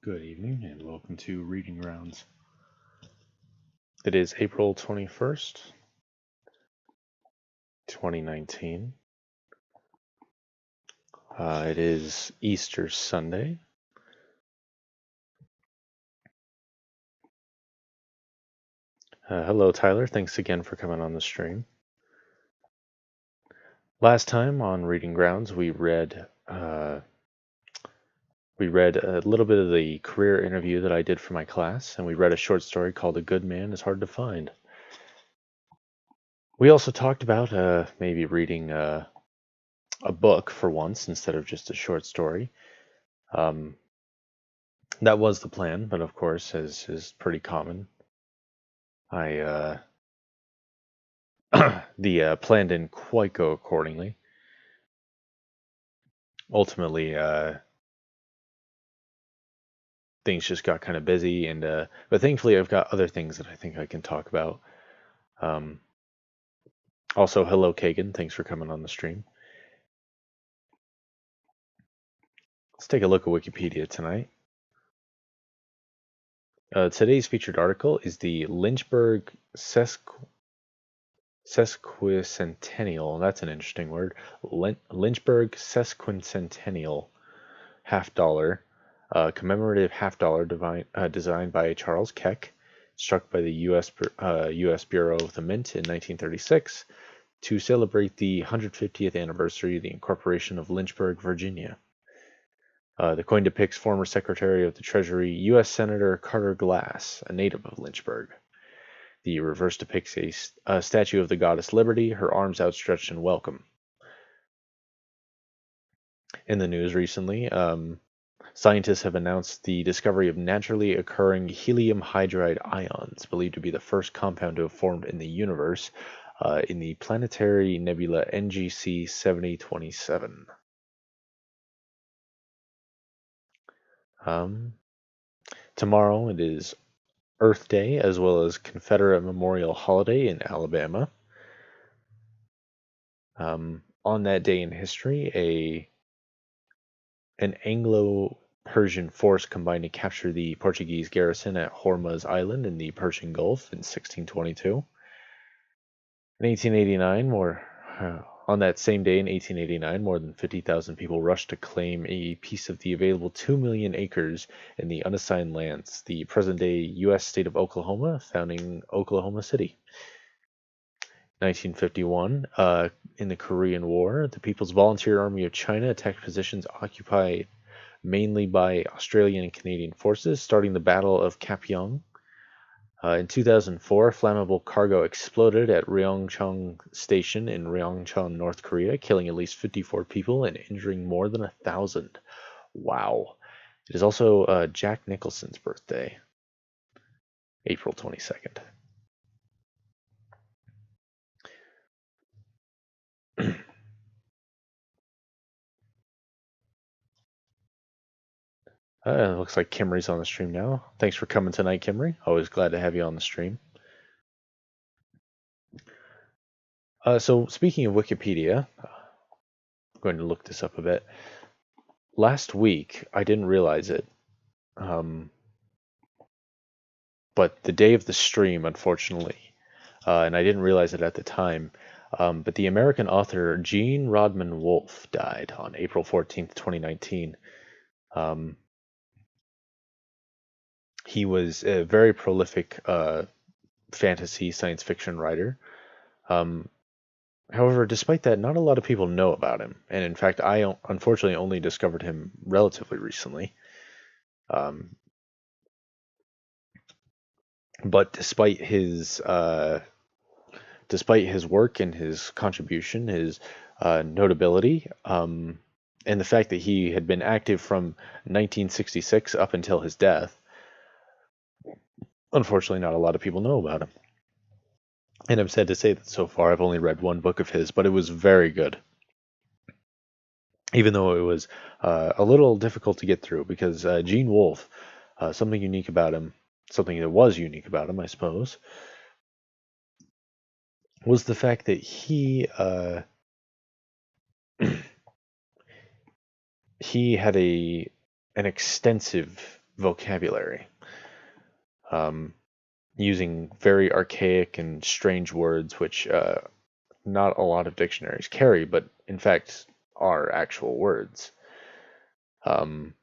Good evening and welcome to Reading Rounds. It is April 21st, 2019. It is Easter Sunday. Hello, Tyler. Thanks again for coming on the stream. Last time on Reading Grounds, we read a little bit of the career interview that I did for my class, and we read a short story called "A Good Man is Hard to Find." We also talked about maybe reading a book for once instead of just a short story. That was the plan, but of course, as is pretty common, the plan didn't quite go accordingly. Ultimately, things just got kind of busy, and but thankfully, I've got other things that I think I can talk about. Also, hello, Kagan. Thanks for coming on the stream. Let's take a look at Wikipedia tonight. Today's featured article is the Lynchburg sesquicentennial. That's an interesting word. Lynchburg sesquicentennial half-dollar, commemorative half-dollar designed by Charles Keck, struck by the U.S. Bureau of the Mint in 1936 to celebrate the 150th anniversary of the incorporation of Lynchburg, Virginia. The coin depicts former Secretary of the Treasury, U.S. Senator Carter Glass, a native of Lynchburg. The reverse depicts a statue of the goddess Liberty, her arms outstretched in welcome. In the news recently, scientists have announced the discovery of naturally occurring helium hydride ions, believed to be the first compound to have formed in the universe, in the planetary nebula NGC 7027. Tomorrow it is Earth Day, as well as Confederate Memorial Holiday in Alabama. On that day in history, an Anglo-Persian force combined to capture the Portuguese garrison at Hormuz Island in the Persian Gulf in 1622. In 1889, on that same day in 1889, more than 50,000 people rushed to claim a piece of the available 2 million acres in the unassigned lands, the present-day U.S. state of Oklahoma, founding Oklahoma City. 1951, in the Korean War, the People's Volunteer Army of China attacked positions occupied mainly by Australian and Canadian forces, starting the Battle of Kapyong. In 2004, flammable cargo exploded at Ryongchong Station in Ryongchon, North Korea, killing at least 54 people and injuring more than 1,000. Wow. It is also Jack Nicholson's birthday, April 22nd. Looks like Kimry's on the stream now. Thanks for coming tonight, Kimry. Always glad to have you on the stream. So speaking of Wikipedia, I'm going to look this up a bit. Last week, I didn't realize it, but the day of the stream, unfortunately, and I didn't realize it at the time, but the American author Gene Rodman Wolfe died on April 14th, 2019. He was a very prolific fantasy science fiction writer. However, despite that, not a lot of people know about him, and in fact, I unfortunately only discovered him relatively recently. But despite his work and his contribution, his notability, and the fact that he had been active from 1966 up until his death, unfortunately, not a lot of people know about him. And I'm sad to say that so far I've only read one book of his, but it was very good. Even though it was a little difficult to get through, because Gene Wolfe, something unique about him, something that was unique about him, I suppose, was the fact that he he had an extensive vocabulary, um, using very archaic and strange words, which not a lot of dictionaries carry, but in fact are actual words. Um,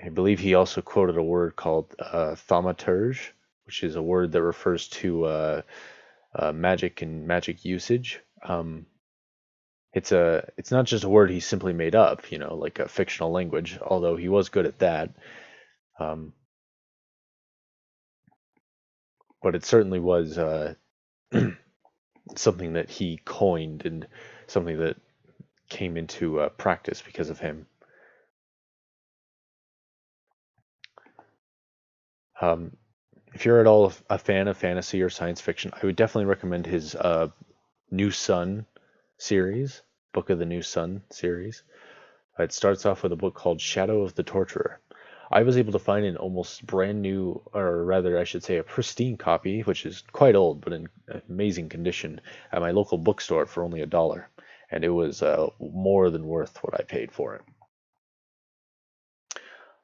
I believe he also quoted a word called thaumaturge, which is a word that refers to magic and magic usage. It's not just a word he simply made up, like a fictional language, although he was good at that. Um, but it certainly was something that he coined and something that came into practice because of him. Um, if you're at all a fan of fantasy or science fiction, I would definitely recommend his New Sun series, Book of the New Sun series. It starts off with a book called Shadow of the Torturer. I was able to find an almost brand new, or rather, I should say, a pristine copy, which is quite old but in amazing condition, at my local bookstore for only $1, and it was more than worth what I paid for it.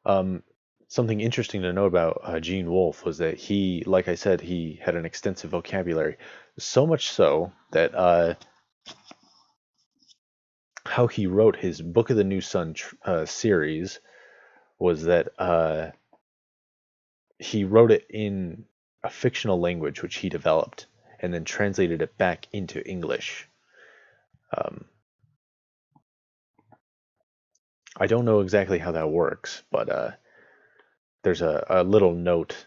Um, Something interesting to know about Gene Wolfe was that he, like I said, he had an extensive vocabulary, so much so that how he wrote his Book of the New Sun series was that he wrote it in a fictional language which he developed and then translated it back into English. Um, I don't know exactly how that works, but there's a little note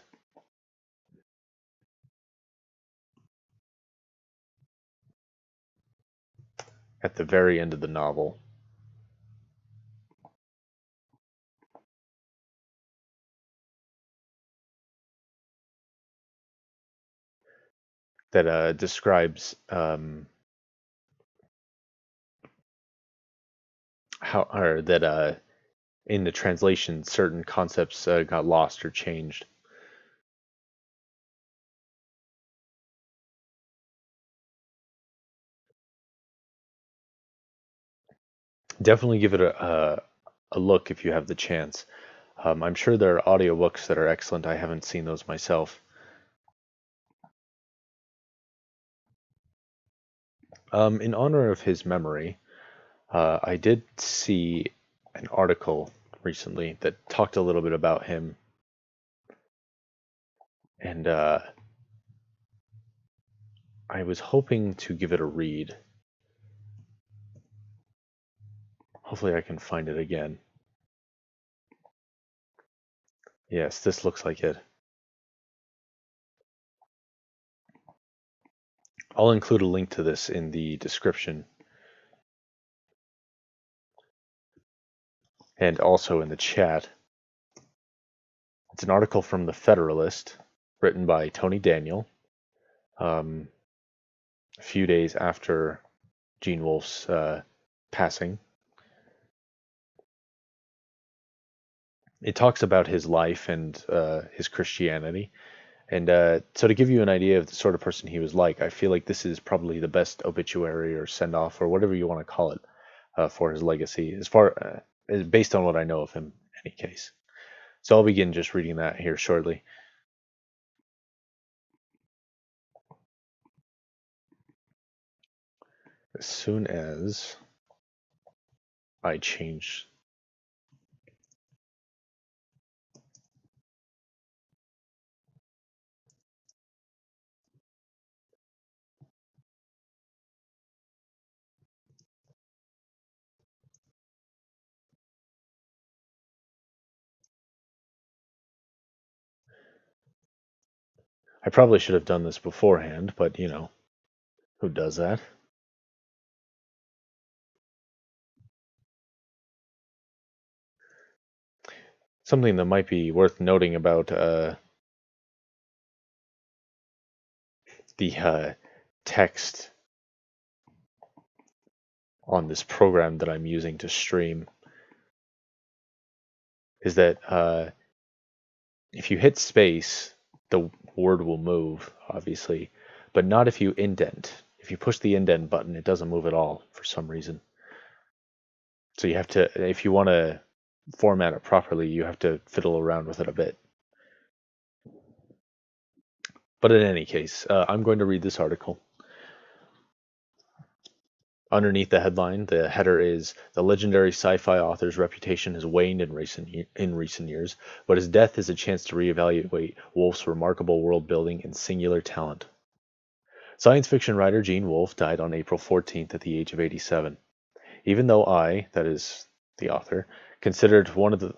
at the very end of the novel that describes how, or that in the translation certain concepts got lost or changed. Definitely give it a look if you have the chance. I'm sure there are audiobooks that are excellent. I haven't seen those myself. In honor of his memory, I did see an article recently that talked a little bit about him, and I was hoping to give it a read. Hopefully, I can find it again. Yes, this looks like it. I'll include a link to this in the description and also in the chat. It's an article from the Federalist written by Tony Daniel a few days after Gene Wolfe's passing. It talks about his life and his Christianity. And so to give you an idea of the sort of person he was like, I feel like this is probably the best obituary or send off or whatever you want to call it for his legacy, as far based on what I know of him, in any case. So I'll begin just reading that here shortly. As soon as I change I probably should have done this beforehand, but who does that? Something that might be worth noting about the text on this program that I'm using to stream is that if you hit space, the word will move, obviously, but not if you indent. If you push the indent button, it doesn't move at all for some reason. So you have to, if you want to format it properly, you have to fiddle around with it a bit. But in any case, I'm going to read this article. Underneath the headline, the header is "The legendary sci-fi author's reputation has waned in recent years, but his death is a chance to reevaluate Woolf's remarkable world-building and singular talent." Science fiction writer Gene Wolfe died on April 14th at the age of 87. Even though I, that is the author, considered one of the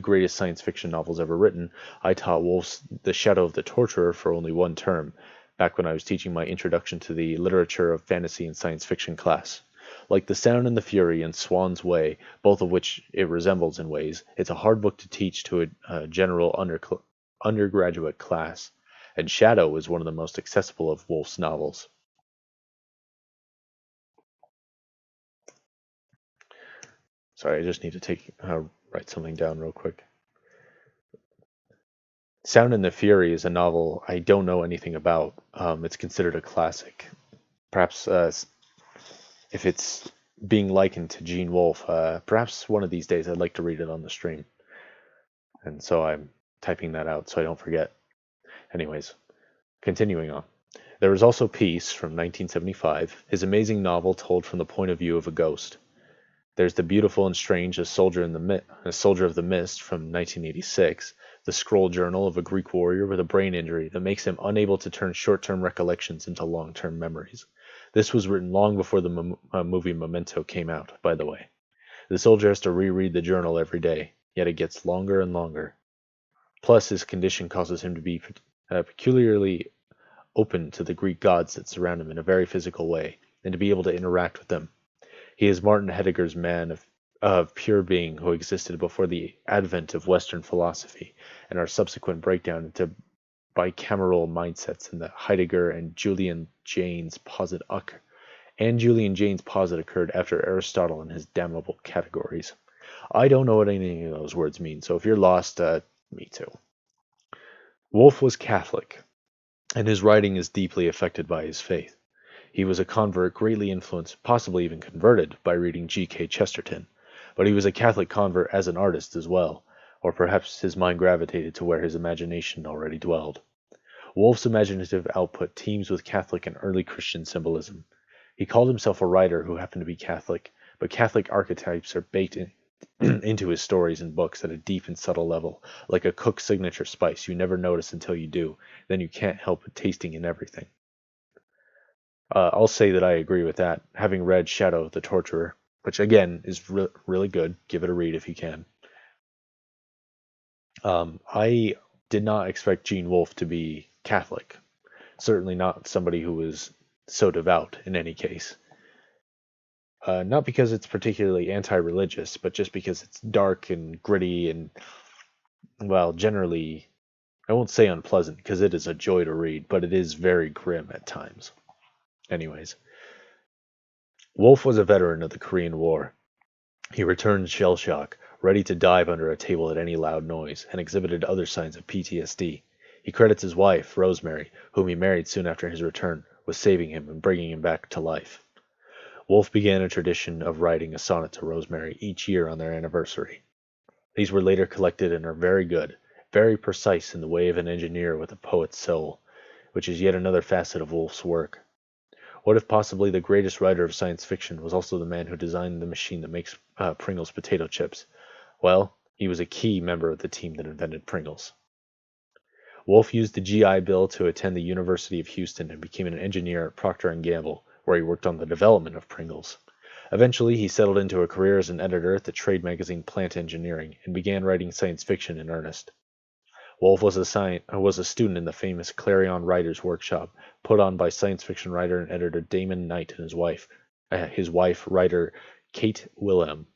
greatest science fiction novels ever written, I taught Wolfe's The Shadow of the Torturer for only one term, back when I was teaching my Introduction to the Literature of Fantasy and Science Fiction class. Like The Sound and the Fury and Swan's Way, both of which it resembles in ways, it's a hard book to teach to a general undergraduate class, and Shadow is one of the most accessible of Wolfe's novels. Sorry, I just need to write something down real quick. Sound and the Fury is a novel I don't know anything about. It's considered a classic. Perhaps if it's being likened to Gene Wolfe, perhaps one of these days I'd like to read it on the stream. And so I'm typing that out so I don't forget. Anyways, continuing on. There was also Peace from 1975, his amazing novel told from the point of view of a ghost. There's The Beautiful and Strange, A Soldier of the Mist from 1986, the scroll journal of a Greek warrior with a brain injury that makes him unable to turn short-term recollections into long-term memories. This was written long before the movie Memento came out, by the way. The soldier has to reread the journal every day, yet it gets longer and longer. Plus, his condition causes him to be peculiarly open to the Greek gods that surround him in a very physical way, and to be able to interact with them. He is Martin Heidegger's man of pure being who existed before the advent of Western philosophy and our subsequent breakdown into bicameral mindsets in the Heidegger and Julian Jaynes posit occurred after Aristotle and his damnable categories. I don't know what any of those words mean, so if you're lost, me too. Wolfe was Catholic, and his writing is deeply affected by his faith. He was a convert greatly influenced, possibly even converted, by reading G.K. Chesterton, but he was a Catholic convert as an artist as well, or perhaps his mind gravitated to where his imagination already dwelled. Wolfe's imaginative output teems with Catholic and early Christian symbolism. He called himself a writer who happened to be Catholic, but Catholic archetypes are baked into his stories and books at a deep and subtle level, like a cook's signature spice you never notice until you do, then you can't help but tasting in everything. I'll say that I agree with that, having read Shadow of the Torturer, which again is really good. Give it a read if you can. I did not expect Gene Wolfe to be Catholic. Certainly not somebody who was so devout in any case. Not because it's particularly anti-religious, but just because it's dark and gritty and, well, generally, I won't say unpleasant because it is a joy to read, but it is very grim at times. Anyways, Wolfe was a veteran of the Korean War. He returned shell-shock, ready to dive under a table at any loud noise, and exhibited other signs of PTSD. He credits his wife, Rosemary, whom he married soon after his return, with saving him and bringing him back to life. Wolfe began a tradition of writing a sonnet to Rosemary each year on their anniversary. These were later collected and are very good, very precise in the way of an engineer with a poet's soul, which is yet another facet of Wolfe's work. What if possibly the greatest writer of science fiction was also the man who designed the machine that makes Pringles potato chips? Well, he was a key member of the team that invented Pringles. Wolfe used the GI Bill to attend the University of Houston and became an engineer at Procter & Gamble, where he worked on the development of Pringles. Eventually, he settled into a career as an editor at the trade magazine Plant Engineering and began writing science fiction in earnest. Wolfe was a student in the famous Clarion Writers' Workshop, put on by science fiction writer and editor Damon Knight and his wife, writer Kate Willem.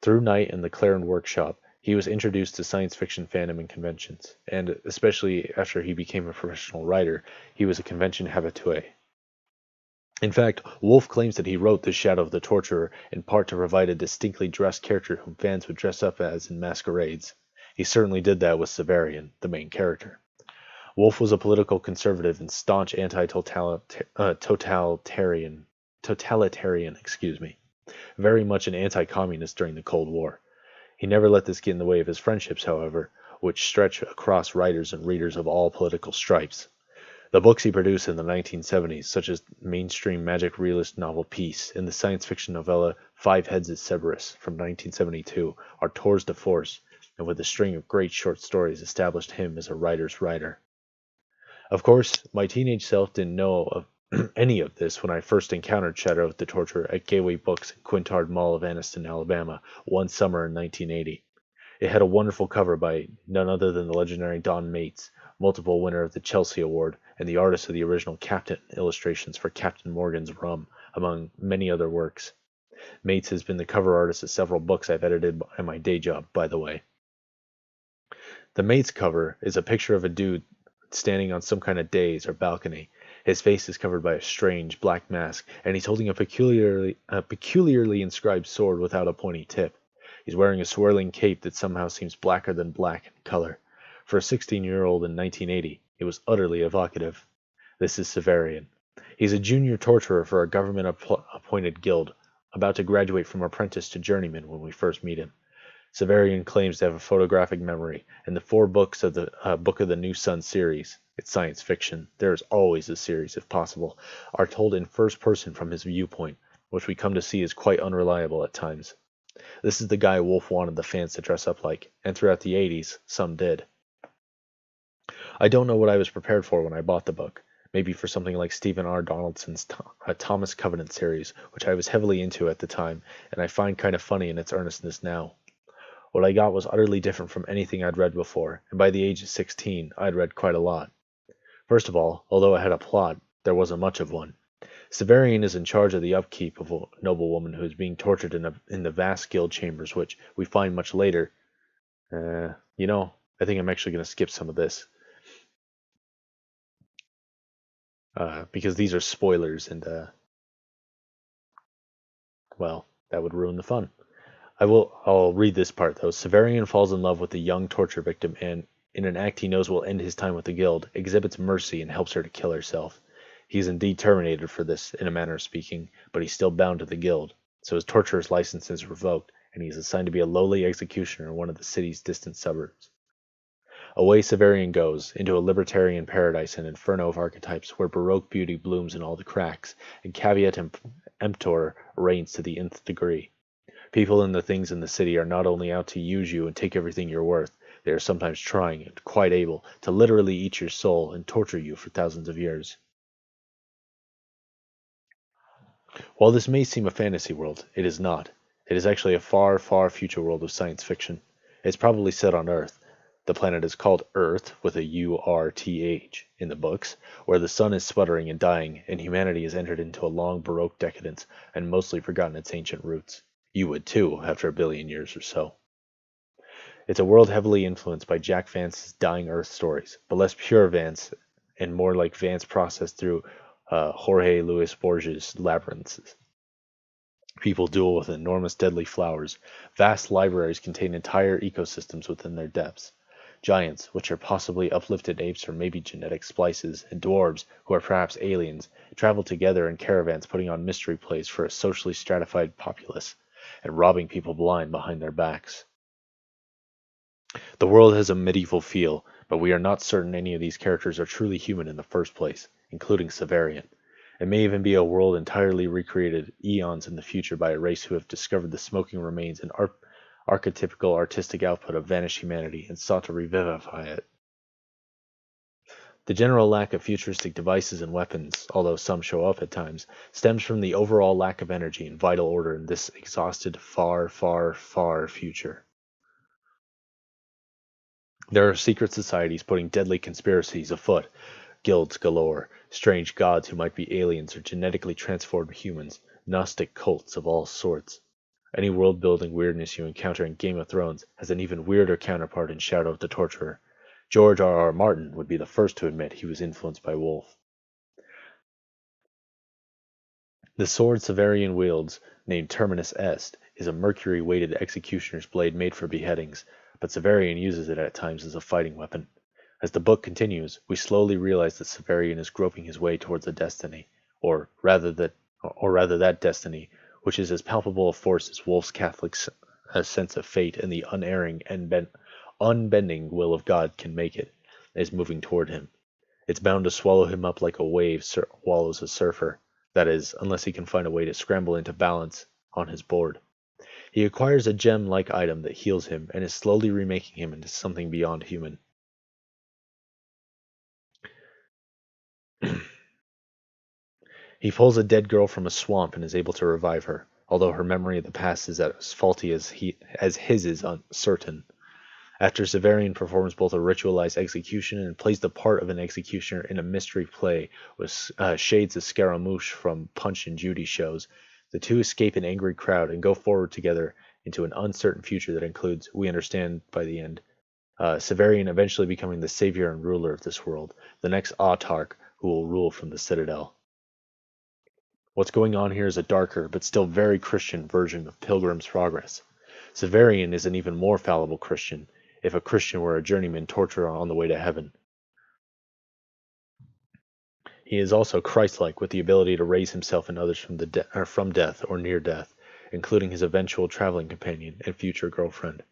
Through Knight and the Clarion Workshop, he was introduced to science fiction fandom and conventions, and especially after he became a professional writer, he was a convention habitué. In fact, Wolfe claims that he wrote The Shadow of the Torturer in part to provide a distinctly dressed character whom fans would dress up as in masquerades. He certainly did that with Severian, the main character. Wolfe was a political conservative and staunch anti-totalitarian. very much an anti-communist during the Cold War. He never let this get in the way of his friendships, however, which stretch across writers and readers of all political stripes. The books he produced in the 1970s, such as mainstream magic realist novel Peace and the science fiction novella Five Heads at Cerberus from 1972, are tours de force, and with a string of great short stories established him as a writer's writer. Of course, my teenage self didn't know of any of this when I first encountered Shadow of the Torture at Gateway Books in Quintard Mall of Anniston, Alabama, one summer in 1980. It had a wonderful cover by none other than the legendary Don Mates, multiple winner of the Chelsea Award and the artist of the original Captain illustrations for Captain Morgan's Rum, among many other works. Mates has been the cover artist of several books I've edited at my day job, by the way. The Mates cover is a picture of a dude standing on some kind of dais or balcony. His face is covered by a strange black mask, and he's holding a peculiarly inscribed sword without a pointy tip. He's wearing a swirling cape that somehow seems blacker than black in color. For a 16-year-old in 1980, it was utterly evocative. This is Severian. He's a junior torturer for a government-appointed guild, about to graduate from apprentice to journeyman when we first meet him. Severian claims to have a photographic memory, and the 4 books of the Book of the New Sun series, it's science fiction, there is always a series if possible, are told in first person from his viewpoint, which we come to see is quite unreliable at times. This is the guy Wolf wanted the fans to dress up like, and throughout the 80s, some did. I don't know what I was prepared for when I bought the book. Maybe for something like Stephen R. Donaldson's Thomas Covenant series, which I was heavily into at the time, and I find kind of funny in its earnestness now. What I got was utterly different from anything I'd read before, and by the age of 16, I'd read quite a lot. First of all, although it had a plot, there wasn't much of one. Severian is in charge of the upkeep of a noblewoman who is being tortured in the vast guild chambers, which we find much later. I think I'm actually going to skip some of this. Because these are spoilers, and, that would ruin the fun. I'll read this part, though. Severian falls in love with a young torture victim, and, in an act he knows will end his time with the guild, exhibits mercy and helps her to kill herself. He is indeed terminated for this, in a manner of speaking, but he's still bound to the guild, so his torturer's license is revoked, and he is assigned to be a lowly executioner in one of the city's distant suburbs. Away Severian goes, into a libertarian paradise and inferno of archetypes, where Baroque beauty blooms in all the cracks, and caveat emptor reigns to the nth degree. People and the things in the city are not only out to use you and take everything you're worth, they are sometimes trying, and quite able, to literally eat your soul and torture you for thousands of years. While this may seem a fantasy world, it is not. It is actually a far, far future world of science fiction. It's probably set on Earth. The planet is called Earth, with a U-R-T-H, in the books, where the sun is sputtering and dying, and humanity has entered into a long Baroque decadence and mostly forgotten its ancient roots. You would too, after a billion years or so. It's a world heavily influenced by Jack Vance's Dying Earth stories, but less pure Vance and more like Vance processed through Jorge Luis Borges' labyrinths. People duel with enormous deadly flowers. Vast libraries contain entire ecosystems within their depths. Giants, which are possibly uplifted apes or maybe genetic splices, and dwarves, who are perhaps aliens, travel together in caravans putting on mystery plays for a socially stratified populace, and robbing people blind behind their backs. The world has a medieval feel, but we are not certain any of these characters are truly human in the first place, including Severian. It may even be a world entirely recreated eons in the future by a race who have discovered the smoking remains and archetypical artistic output of vanished humanity and sought to revivify it. The general lack of futuristic devices and weapons, although some show up at times, stems from the overall lack of energy and vital order in this exhausted, far, far, far future. There are secret societies putting deadly conspiracies afoot, guilds galore, strange gods who might be aliens or genetically transformed humans, Gnostic cults of all sorts. Any world-building weirdness you encounter in Game of Thrones has an even weirder counterpart in Shadow of the Torturer. George R. R. Martin would be the first to admit he was influenced by Wolfe. The sword Severian wields, named Terminus Est, is a mercury-weighted executioner's blade made for beheadings, but Severian uses it at times as a fighting weapon. As the book continues, we slowly realize that Severian is groping his way towards a destiny, or rather that destiny which is as palpable a force as Wolf's Catholic sense of fate and the unerring and unbending will of God can make it, is moving toward him. It's bound to swallow him up like a wave swallows a surfer, that is, unless he can find a way to scramble into balance on his board. He acquires a gem-like item that heals him and is slowly remaking him into something beyond human. He pulls a dead girl from a swamp and is able to revive her, although her memory of the past is as faulty as his is uncertain. After Severian performs both a ritualized execution and plays the part of an executioner in a mystery play with shades of Scaramouche from Punch and Judy shows, the two escape an angry crowd and go forward together into an uncertain future that includes, we understand by the end, Severian eventually becoming the savior and ruler of this world, the next autarch who will rule from the Citadel. What's going on here is a darker, but still very Christian version of Pilgrim's Progress. Severian is an even more fallible Christian, if a Christian were a journeyman torturer on the way to heaven. He is also Christ-like with the ability to raise himself and others from death or near death, including his eventual traveling companion and future girlfriend.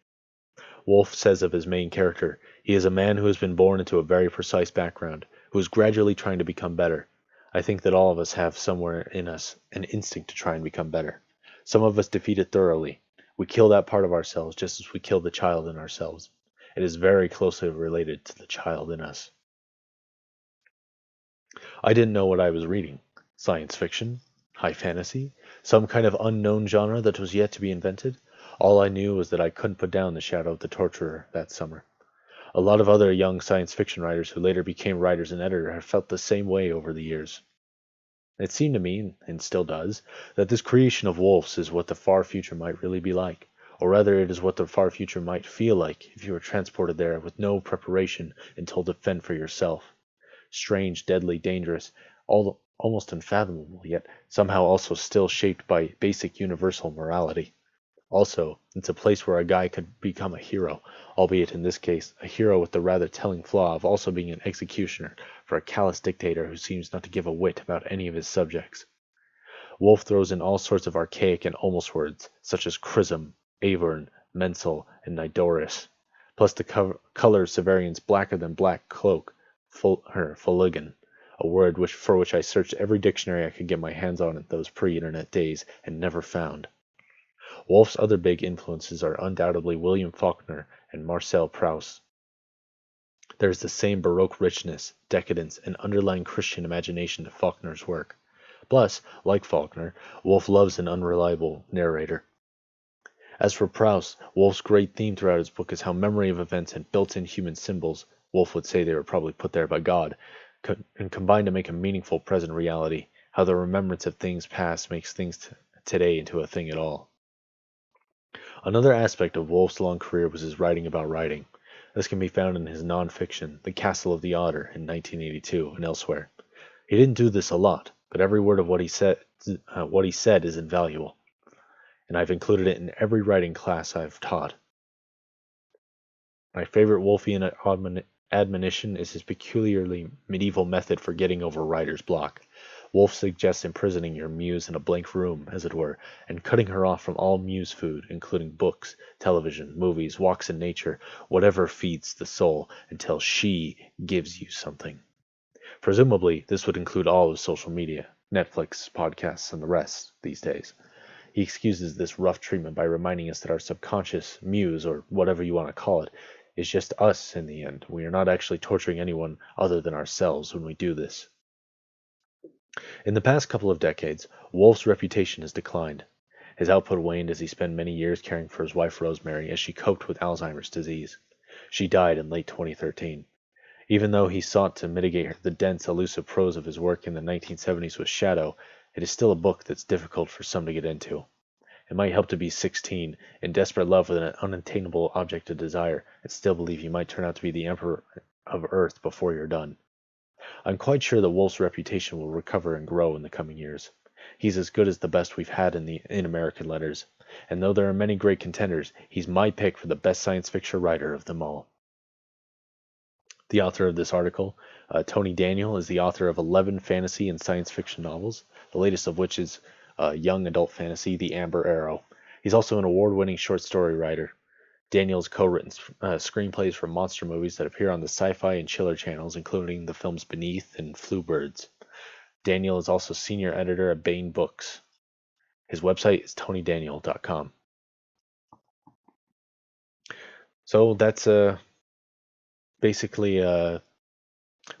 Wolfe says of his main character, he is a man who has been born into a very precise background, who is gradually trying to become better. I think that all of us have somewhere in us an instinct to try and become better. Some of us defeat it thoroughly. We kill that part of ourselves just as we kill the child in ourselves. It is very closely related to the child in us. I didn't know what I was reading. Science fiction? High fantasy? Some kind of unknown genre that was yet to be invented? All I knew was that I couldn't put down The Shadow of the Torturer that summer. A lot of other young science fiction writers who later became writers and editors have felt the same way over the years. It seemed to me, and still does, that this creation of Wolfe's is what the far future might really be like. Or rather, it is what the far future might feel like if you were transported there with no preparation and told to fend for yourself. Strange, deadly, dangerous, almost unfathomable, yet somehow also still shaped by basic universal morality. Also, it's a place where a guy could become a hero, albeit in this case, a hero with the rather telling flaw of also being an executioner for a callous dictator who seems not to give a whit about any of his subjects. Wolfe throws in all sorts of archaic and almost words, such as chrism, avern, mensal, and nidoris, plus the color Severian's blacker-than-black cloak, foligan, a word for which I searched every dictionary I could get my hands on in those pre-internet days and never found. Wolfe's other big influences are undoubtedly William Faulkner and Marcel Proust. There is the same Baroque richness, decadence, and underlying Christian imagination to Faulkner's work. Plus, like Faulkner, Wolfe loves an unreliable narrator. As for Proust, Wolfe's great theme throughout his book is how memory of events and built-in human symbols, Wolfe would say they were probably put there by God, and combine to make a meaningful present reality, how the remembrance of things past makes things today into a thing at all. Another aspect of Wolfe's long career was his writing about writing. This can be found in his non-fiction, The Castle of the Otter, in 1982, and elsewhere. He didn't do this a lot, but every word of what he said is invaluable, and I've included it in every writing class I've taught. My favorite Wolfean admonition is his peculiarly medieval method for getting over writer's block. Wolfe suggests imprisoning your muse in a blank room, as it were, and cutting her off from all muse food, including books, television, movies, walks in nature, whatever feeds the soul, until she gives you something. Presumably, this would include all of social media, Netflix, podcasts, and the rest these days. He excuses this rough treatment by reminding us that our subconscious muse, or whatever you want to call it, is just us in the end. We are not actually torturing anyone other than ourselves when we do this. In the past couple of decades, Wolfe's reputation has declined. His output waned as he spent many years caring for his wife Rosemary as she coped with Alzheimer's disease. She died in late 2013. Even though he sought to mitigate the dense, elusive prose of his work in the 1970s with Shadow, it is still a book that's difficult for some to get into. It might help to be 16, in desperate love with an unattainable object of desire, and still believe you might turn out to be the Emperor of Earth before you're done. I'm quite sure that Wolfe's reputation will recover and grow in the coming years. He's as good as the best we've had in American letters, and though there are many great contenders, he's my pick for the best science fiction writer of them all. The author of this article, Tony Daniel, is the author of 11 fantasy and science fiction novels, the latest of which is young adult fantasy, The Amber Arrow. He's also an award-winning short story writer. Daniel's co-written screenplays for monster movies that appear on the Sci-Fi and Chiller channels, including the films Beneath and Fluebirds. Daniel is also senior editor at Baen Books. His website is tonydaniel.com. So that's basically a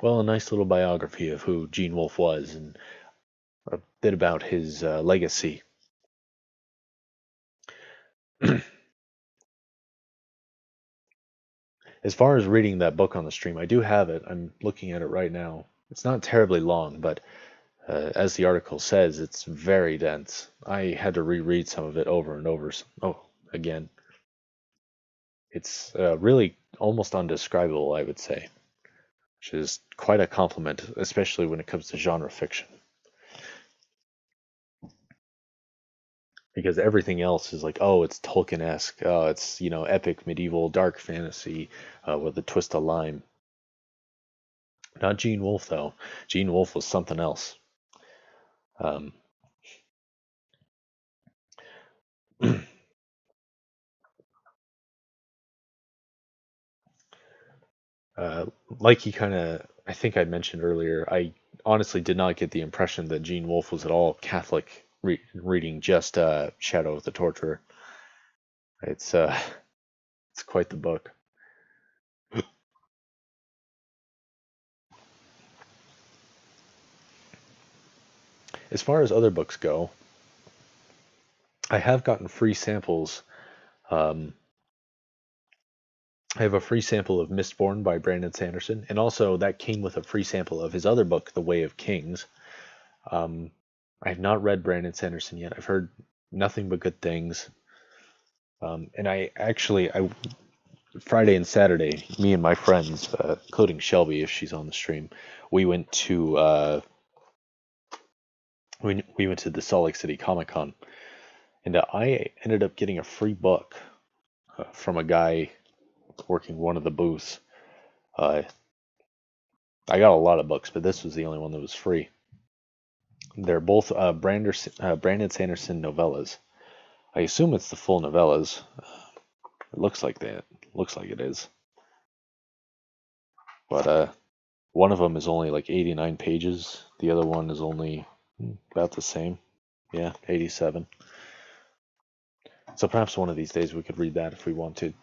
nice little biography of who Gene Wolfe was and a bit about his legacy. As far as reading that book on the stream, I do have it. I'm looking at it right now. It's not terribly long, but as the article says, it's very dense. I had to reread some of it over and over. Again. It's really almost undescribable, I would say, which is quite a compliment, especially when it comes to genre fiction. Because everything else is like, oh, it's Tolkien-esque, oh, it's, epic, medieval, dark fantasy with a twist of lime. Not Gene Wolfe, though. Gene Wolfe was something else. Like I think I mentioned earlier, I honestly did not get the impression that Gene Wolfe was at all Catholic reading just Shadow of the Torturer. It's quite the book. As far as other books go, I have gotten free samples. I have a free sample of Mistborn by Brandon Sanderson, and also that came with a free sample of his other book, The Way of Kings. I have not read Brandon Sanderson yet. I've heard nothing but good things. And I Friday and Saturday, me and my friends, including Shelby, if she's on the stream, we went to we went to the Salt Lake City Comicon, and I ended up getting a free book from a guy working one of the booths. I got a lot of books, but this was the only one that was free. They're both Brandon Sanderson novellas. I assume it's the full novellas. It looks like that. Looks like it is. But one of them is only like 89 pages. The other one is only about the same. Yeah, 87. So perhaps one of these days we could read that if we wanted.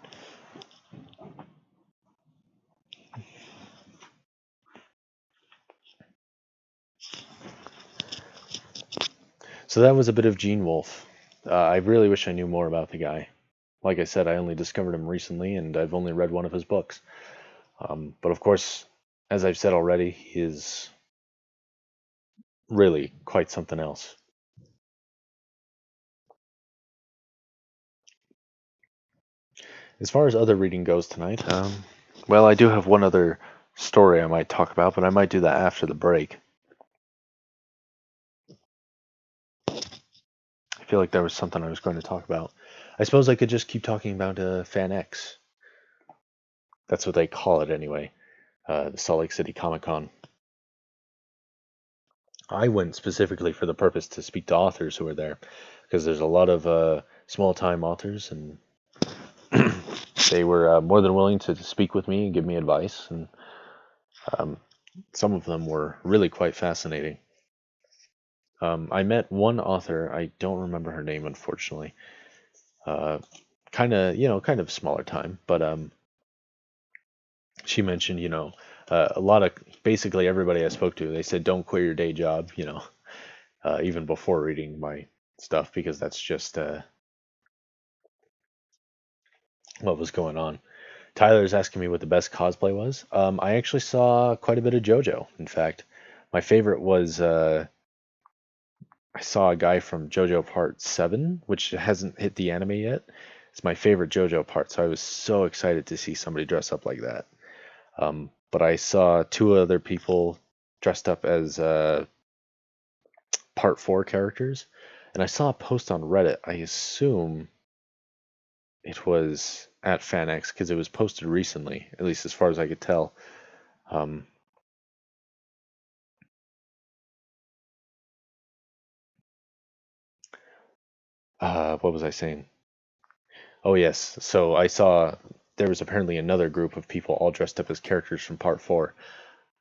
So that was a bit of Gene Wolfe. I really wish I knew more about the guy. Like I said, I only discovered him recently, and I've only read one of his books. But of course, as I've said already, he is really quite something else. As far as other reading goes tonight, well, I do have one other story I might talk about, but I might do that after the break. I feel like there was something I was going to talk about. I suppose I could just keep talking about FanX. That's what they call it anyway. The Salt Lake City Comicon. I went specifically for the purpose to speak to authors who are there, because there's a lot of small-time authors, and they were more than willing to speak with me and give me advice, and some of them were really quite fascinating. I met one author, I don't remember her name, unfortunately. Kind of smaller time, but she mentioned, a lot of basically everybody I spoke to, they said don't quit your day job, even before reading my stuff, because that's just what was going on. Tyler's asking me what the best cosplay was. I actually saw quite a bit of JoJo. In fact, my favorite was I saw a guy from JoJo Part 7, which hasn't hit the anime yet. It's my favorite JoJo part, so I was so excited to see somebody dress up like that. But I saw two other people dressed up as Part 4 characters, and I saw a post on Reddit. I assume it was at FanX because it was posted recently, at least as far as I could tell. What was I saying? Oh yes. So I saw there was apparently another group of people all dressed up as characters from Part 4.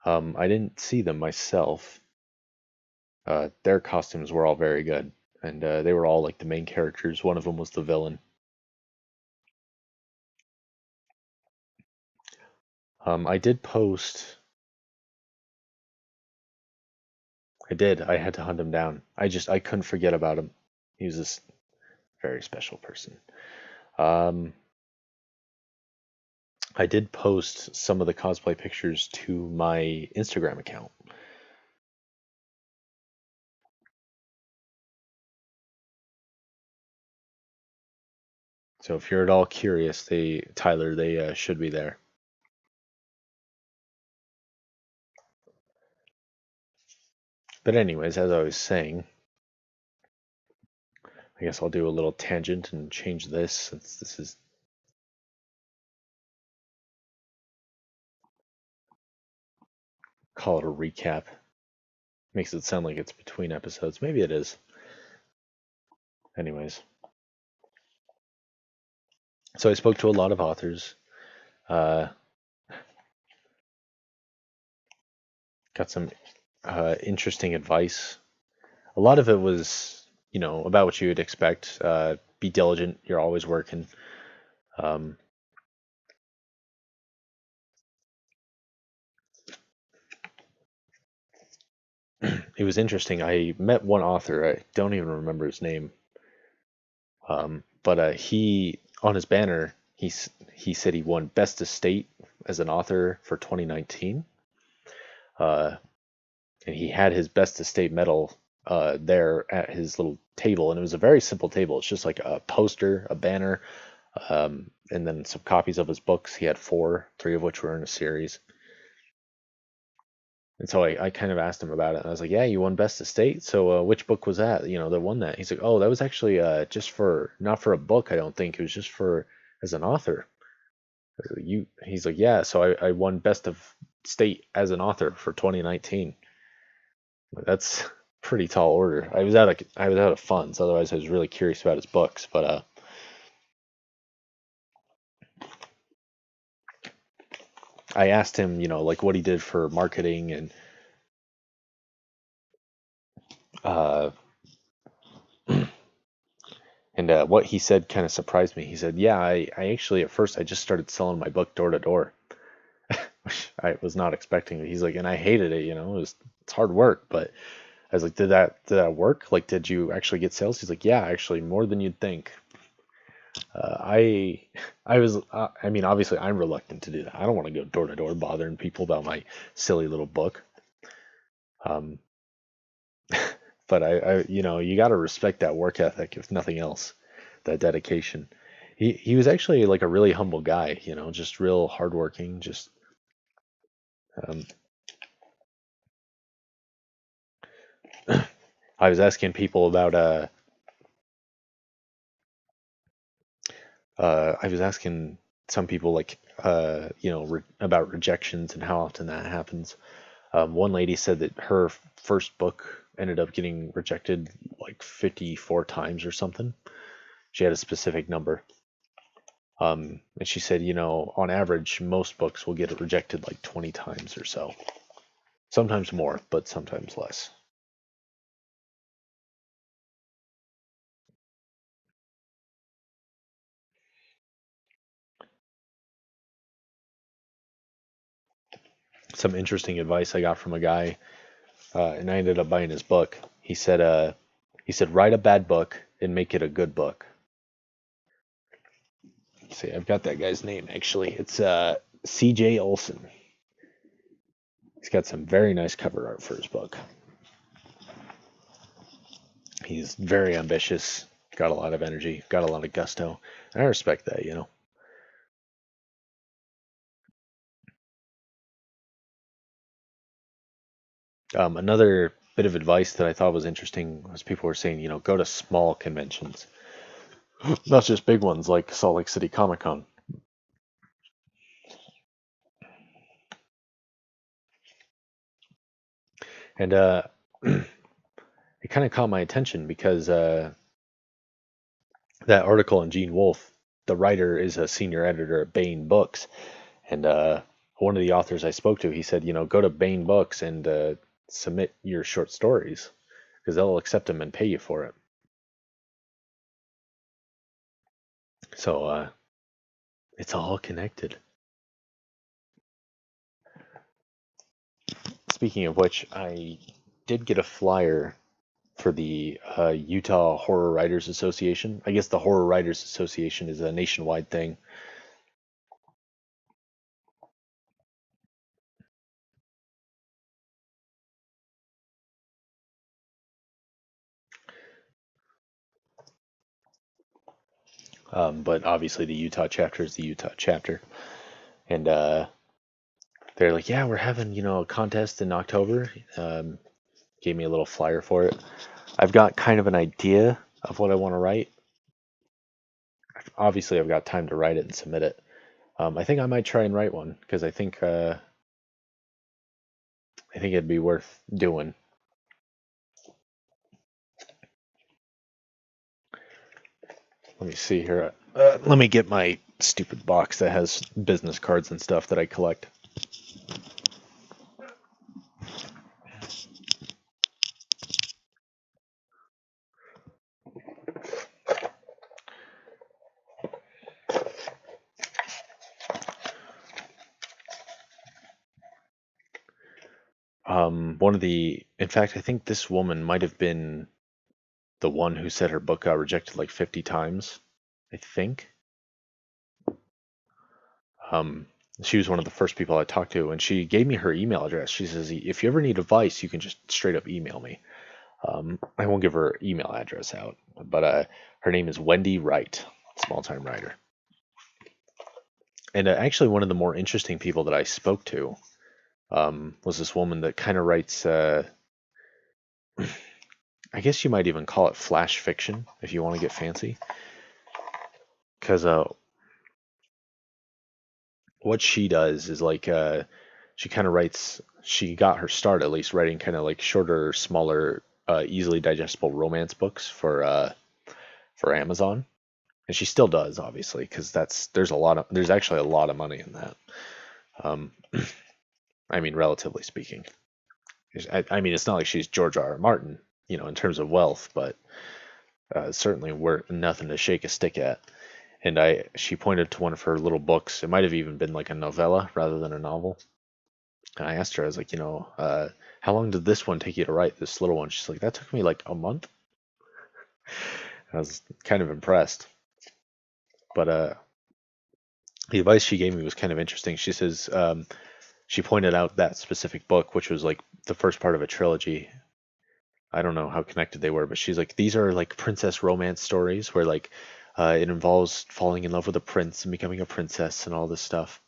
I didn't see them myself. Their costumes were all very good, and they were all like the main characters. One of them was the villain. I did post. I did. I had to hunt him down. I couldn't forget about him. He was this very special person. Um, I did post some of the cosplay pictures to my Instagram account. So if you're at all curious, they should be there. But anyways, as I was saying, I guess I'll do a little tangent and change this since this is call it a recap. Makes it sound like it's between episodes. Maybe it is. Anyways, so I spoke to a lot of authors. Uh, got some interesting advice. A lot of it was, about what you would expect. Be diligent. You're always working. Um, it was interesting. I met one author. I don't even remember his name. But he on his banner he said he won Best Estate as an author for 2019. Uh, and he had his Best Estate medal there at his little table, and it was a very simple table. It's just like a poster, a banner, and then some copies of his books. He had four, three of which were in a series. And so I kind of asked him about it, and I was like, "Yeah, you won Best Estate. So which book was that? That won that?" He's like, "Oh, that was actually just for not for a book. I don't think it was just for as an author." He's like, "Yeah." So I won Best of State as an author for 2019. That's pretty tall order. I was out of funds. Otherwise, I was really curious about his books. But I asked him, like what he did for marketing uh, and what he said kind of surprised me. He said, "Yeah, I actually at first I just started selling my book door to door, which I was not expecting." He's like, and I hated it. It's hard work, but I was like, did that work? Like, did you actually get sales? He's like, yeah, actually, more than you'd think. I I was I mean, obviously, I'm reluctant to do that. I don't want to go door to door bothering people about my silly little book. Um, but you got to respect that work ethic, if nothing else, that dedication. He was actually like a really humble guy, just real hardworking. Just um, I was asking people about I was asking some people like about rejections and how often that happens. One lady said that her first book ended up getting rejected like 54 times or something. She had a specific number. And she said, on average, most books will get rejected like 20 times or so. Sometimes more, but sometimes less. Some interesting advice I got from a guy, and I ended up buying his book. He said, write a bad book and make it a good book. Let's see, I've got that guy's name actually. It's C.J. Olson. He's got some very nice cover art for his book. He's very ambitious, got a lot of energy, got a lot of gusto. And I respect that. Another bit of advice that I thought was interesting was people were saying, go to small conventions, not just big ones like Salt Lake City Comicon. And it kind of caught my attention because that article on Gene Wolfe, the writer is a senior editor at Baen Books, and one of the authors I spoke to, he said, go to Baen Books and submit your short stories because they'll accept them and pay you for it. So it's all connected. Speaking of which, I did get a flyer for the Utah Horror Writers Association. I guess the Horror Writers Association is a nationwide thing. But obviously the Utah chapter is the Utah chapter. And they're like, yeah, we're having, a contest in October. Gave me a little flyer for it. I've got kind of an idea of what I want to write. Obviously, I've got time to write it and submit it. I think I might try and write one because I think it'd be worth doing. Let me see here. Let me get my stupid box that has business cards and stuff that I collect. In fact, I think this woman might have been the one who said her book got rejected like 50 times. I think. Um, she was one of the first people I talked to, and she gave me her email address. She says, if you ever need advice, you can just straight up email me. I won't give her email address out, but her name is Wendy Wright, small time writer. And actually, one of the more interesting people that I spoke to was this woman that kind of writes, I guess you might even call it flash fiction if you want to get fancy. Because what she does is like she kind of writes, she got her start at least writing kind of like shorter, smaller, easily digestible romance books for Amazon. And she still does, obviously, because there's actually a lot of money in that. I mean, relatively speaking. I mean, it's not like she's George R. R. Martin, in terms of wealth, but certainly we're nothing to shake a stick at. And she pointed to one of her little books. It might have even been like a novella rather than a novel. And I asked her, I was like, how long did this one take you to write, this little one? She's like, that took me like a month. I was kind of impressed. But the advice she gave me was kind of interesting. She says she pointed out that specific book, which was like the first part of a trilogy. I don't know how connected they were, but she's like, these are like princess romance stories where like it involves falling in love with a prince and becoming a princess and all this stuff.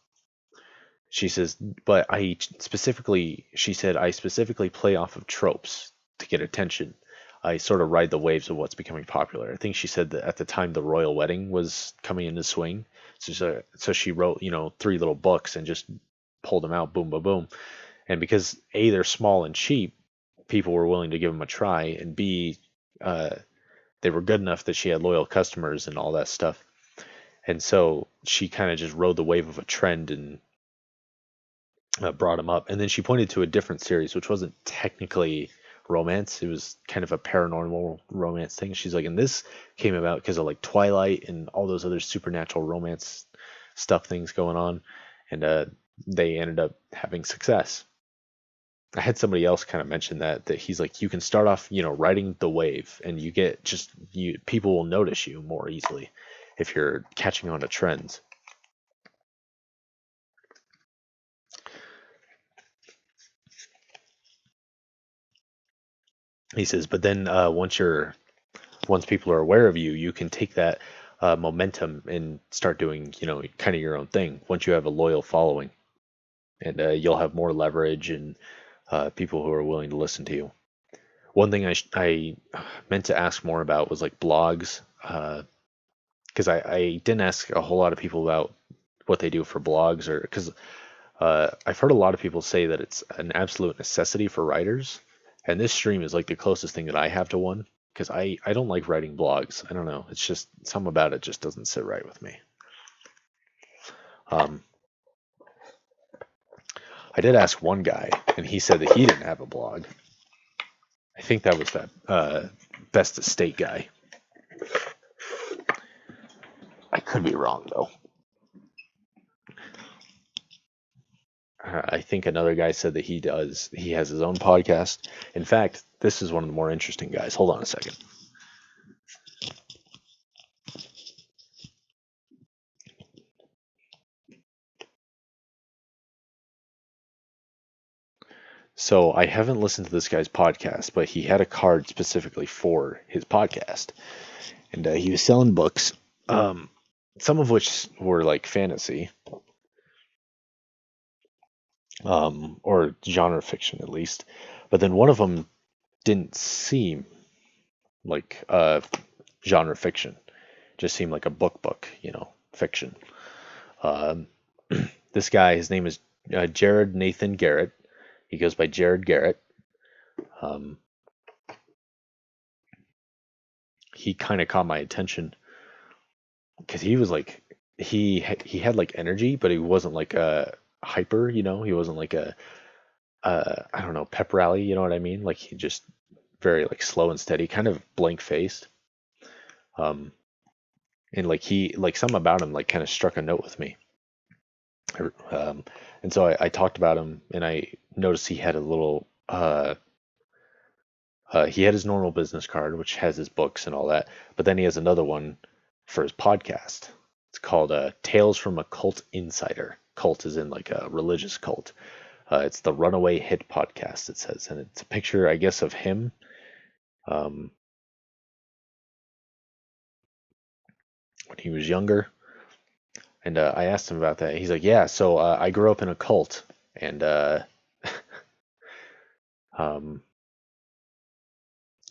She says, but she said, I specifically play off of tropes to get attention. I sort of ride the waves of what's becoming popular. I think she said that at the time the royal wedding was coming into swing. So she wrote, 3 little books and just pulled them out, boom, boom, boom. And because A, they're small and cheap, people were willing to give them a try, and B, they were good enough that she had loyal customers and all that stuff. And so she kind of just rode the wave of a trend and brought them up. And then she pointed to a different series, which wasn't technically romance. It was kind of a paranormal romance thing. She's like, and this came about because of like Twilight and all those other supernatural romance stuff things going on. And they ended up having success. I had somebody else kind of mention that he's like, you can start off, riding the wave, and people will notice you more easily if you're catching on to trends. He says, but then once people are aware of you, you can take that momentum and start doing, kind of your own thing. Once you have a loyal following, and you'll have more leverage and people who are willing to listen to you. One thing I meant to ask more about was like blogs, because I didn't ask a whole lot of people about what they do for blogs, or because I've heard a lot of people say that it's an absolute necessity for writers, and this stream is like the closest thing that I have to one. because I don't like writing blogs. I don't know. It's just something about it just doesn't sit right with me. Um, I did ask one guy, and he said that he didn't have a blog. I think that was that Best Estate guy. I could be wrong though. I think another guy said that he has his own podcast. In fact, this is one of the more interesting guys. Hold on a second. So I haven't listened to this guy's podcast, but he had a card specifically for his podcast, and he was selling books, some of which were like fantasy, or genre fiction at least. But then one of them didn't seem like genre fiction; just seemed like a book, fiction. Um, this guy, his name is Jared Nathan Garrett. He goes by Jared Garrett. Um, he kind of caught my attention because he was like he had like energy, but he wasn't like a hyper. He wasn't like a I don't know, pep rally. You know what I mean? Like he just very like slow and steady, kind of blank faced. Um, and like he like something about him like kind of struck a note with me. Um, and so I talked about him, and I noticed he had a little he had his normal business card, which has his books and all that, but then he has another one for his podcast. It's called Tales from a Cult Insider. Cult is in like a religious cult. It's the Runaway Hit podcast, it says, and it's a picture, I guess, of him. Um, when he was younger, and I asked him about that. He's like, "Yeah, so I grew up in a cult, and um,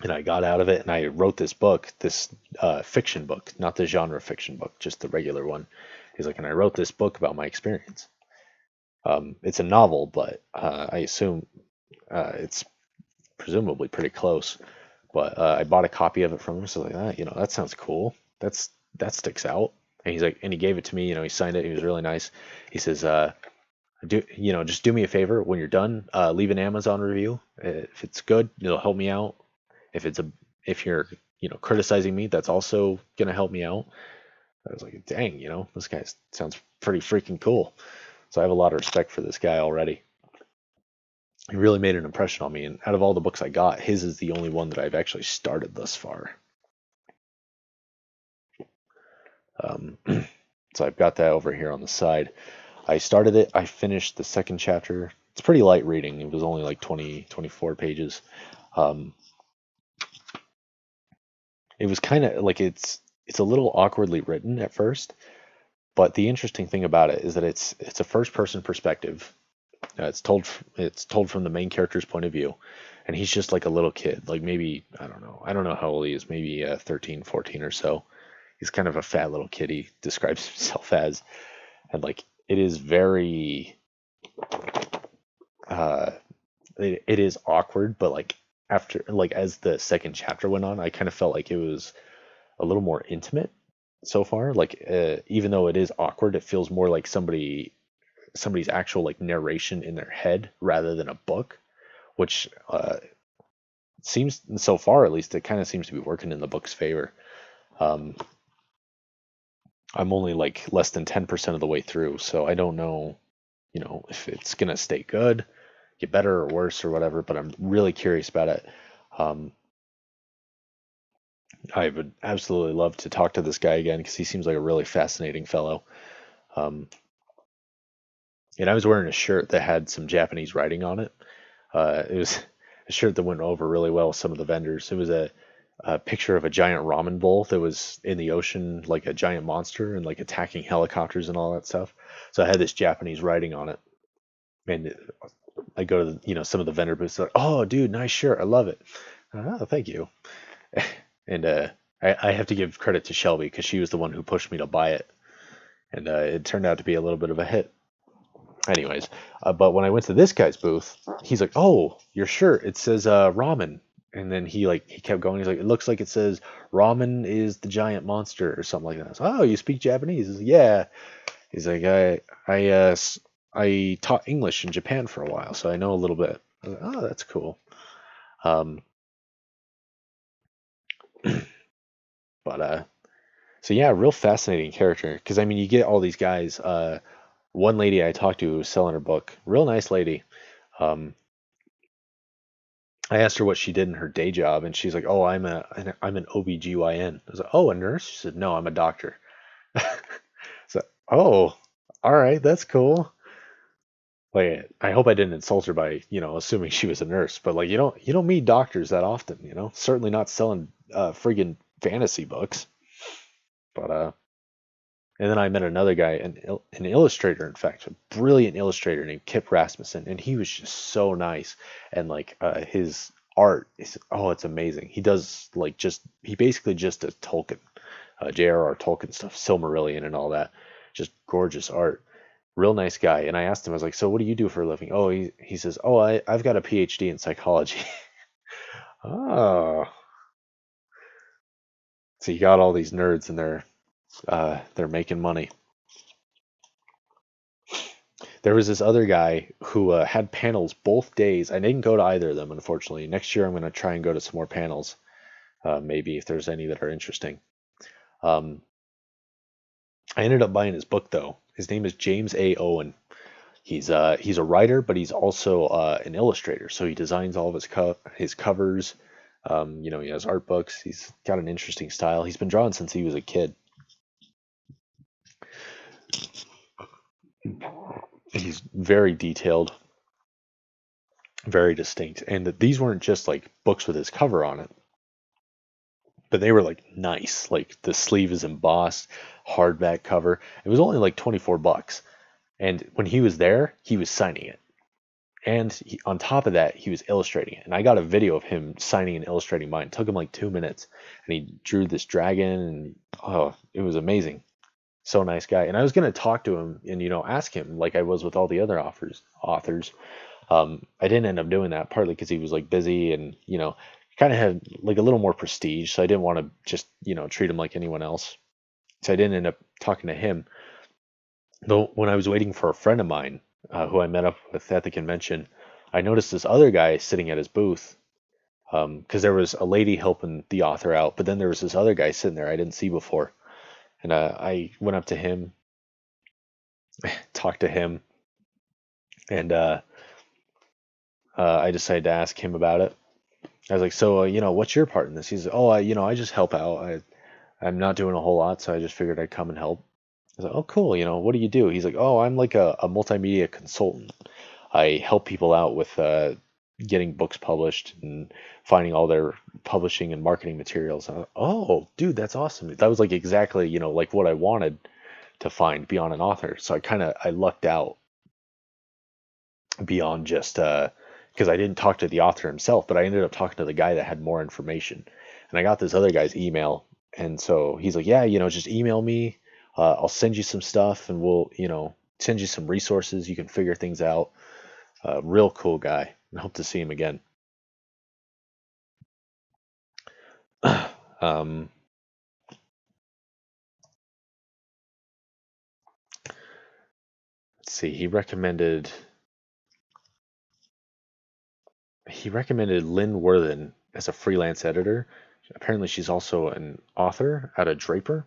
and I got out of it, and I wrote this book, this fiction book, not the genre fiction book, just the regular one." He's like, "And I wrote this book about my experience. It's a novel, but I assume it's presumably pretty close. But I bought a copy of it from him, so like, that sounds cool. That sticks out." And he's like, and he gave it to me. He signed it. He was really nice. He says, just do me a favor when you're done, leave an Amazon review. If it's good, it'll help me out. If you're criticizing me, that's also gonna help me out. I was like, dang, this guy sounds pretty freaking cool. So I have a lot of respect for this guy already. He really made an impression on me, and out of all the books I got, his is the only one that I've actually started thus far. So I've got that over here on the side. I started it. I finished the second chapter. It's pretty light reading. It was only like 20, 24 pages. It was kind of like it's a little awkwardly written at first, but the interesting thing about it is that it's a first person perspective. It's told from the main character's point of view, and he's just like a little kid, like maybe I don't know how old he is, maybe 13, 14 or so. He's kind of a fat little kid, he describes himself as, and like it is very it is awkward, but like after like as the second chapter went on, I kind of felt like it was a little more intimate so far. Like even though it is awkward, it feels more like somebody's actual like narration in their head rather than a book, which seems, so far at least, it kind of seems to be working in the book's favor. um, I'm only like less than 10% of the way through, so I don't know if it's gonna stay good, get better or worse or whatever, but I'm really curious about it. um, I would absolutely love to talk to this guy again because he seems like a really fascinating fellow. um, and I was wearing a shirt that had some Japanese writing on it. It was a shirt that went over really well with some of the vendors. It was a picture of a giant ramen bowl that was in the ocean, like a giant monster, and like attacking helicopters and all that stuff. So I had this Japanese writing on it, and I go to some of the vendor booths. Like, "Oh, dude, nice shirt, I love it." "Oh, thank you." And I have to give credit to Shelby because she was the one who pushed me to buy it, and it turned out to be a little bit of a hit. Anyways, but when I went to this guy's booth, he's like, "Oh, your shirt, it says ramen." And then he kept going. He's like, it looks like it says ramen is the giant monster or something like that. I was, oh, you speak Japanese? He's like, yeah. He's like, I taught English in Japan for a while, so I know a little bit. I was like, oh, that's cool. Um, but so yeah, real fascinating character. Because I mean, you get all these guys. One lady I talked to who was selling her book, real nice lady. Um, I asked her what she did in her day job, and she's like, "Oh, I'm an OBGYN." I was like, "Oh, a nurse?" She said, "No, I'm a doctor." So, oh, all right, that's cool. Like, I hope I didn't insult her by, assuming she was a nurse, but like, you don't meet doctors that often, Certainly not selling friggin' fantasy books. But and then I met another guy, an illustrator, in fact, a brilliant illustrator named Kip Rasmussen, and he was just so nice. And like his art is, oh, it's amazing. He does like he basically just does Tolkien, J.R.R. Tolkien stuff, Silmarillion and all that. Just gorgeous art. Real nice guy. And I asked him, I was like, so what do you do for a living? Oh, he says, oh, I've got a PhD in psychology. Oh, so you got all these nerds and they're making money. There was this other guy who had panels both days. I didn't go to either of them, unfortunately. Next year, I'm going to try and go to some more panels, maybe if there's any that are interesting. Um, I ended up buying his book though. His name is James A. Owen. He's a writer, but he's also an illustrator. So he designs all of his covers. He has art books. He's got an interesting style. He's been drawing since he was a kid. He's very detailed, very distinct. And these weren't just like books with his cover on it, but they were like nice. Like the sleeve is embossed, hardback cover. It was only like 24 bucks. And when he was there, he was signing it. And on top of that, he was illustrating it. And I got a video of him signing and illustrating mine. It took him like 2 minutes. And he drew this dragon, and oh, it was amazing. So nice guy. And I was gonna talk to him and ask him like I was with all the other authors. I didn't end up doing that partly because he was like busy and kind of had like a little more prestige. So I didn't want to just treat him like anyone else. So I didn't end up talking to him. Though when I was waiting for a friend of mine who I met up with at the convention, I noticed this other guy sitting at his booth because there was a lady helping the author out, but then there was this other guy sitting there I didn't see before, and I went up to him, talked to him, and I decided to ask him about it. I was like, so what's your part in this? He's, oh, I just help out. I'm not doing a whole lot, so I just figured I'd come and help. I was like, oh, cool. What do you do? He's like, oh, I'm like a multimedia consultant. I help people out with getting books published and finding all their publishing and marketing materials. And I was, oh, dude, that's awesome. That was like exactly, like what I wanted to find beyond an author. So I lucked out beyond just because I didn't talk to the author himself, but I ended up talking to the guy that had more information. And I got this other guy's email. And so he's like, yeah, just email me. I'll send you some stuff and we'll, send you some resources. You can figure things out. Real cool guy. I hope to see him again. um, let's see. He recommended Lynn Worthen as a freelance editor. Apparently, she's also an author at a Draper.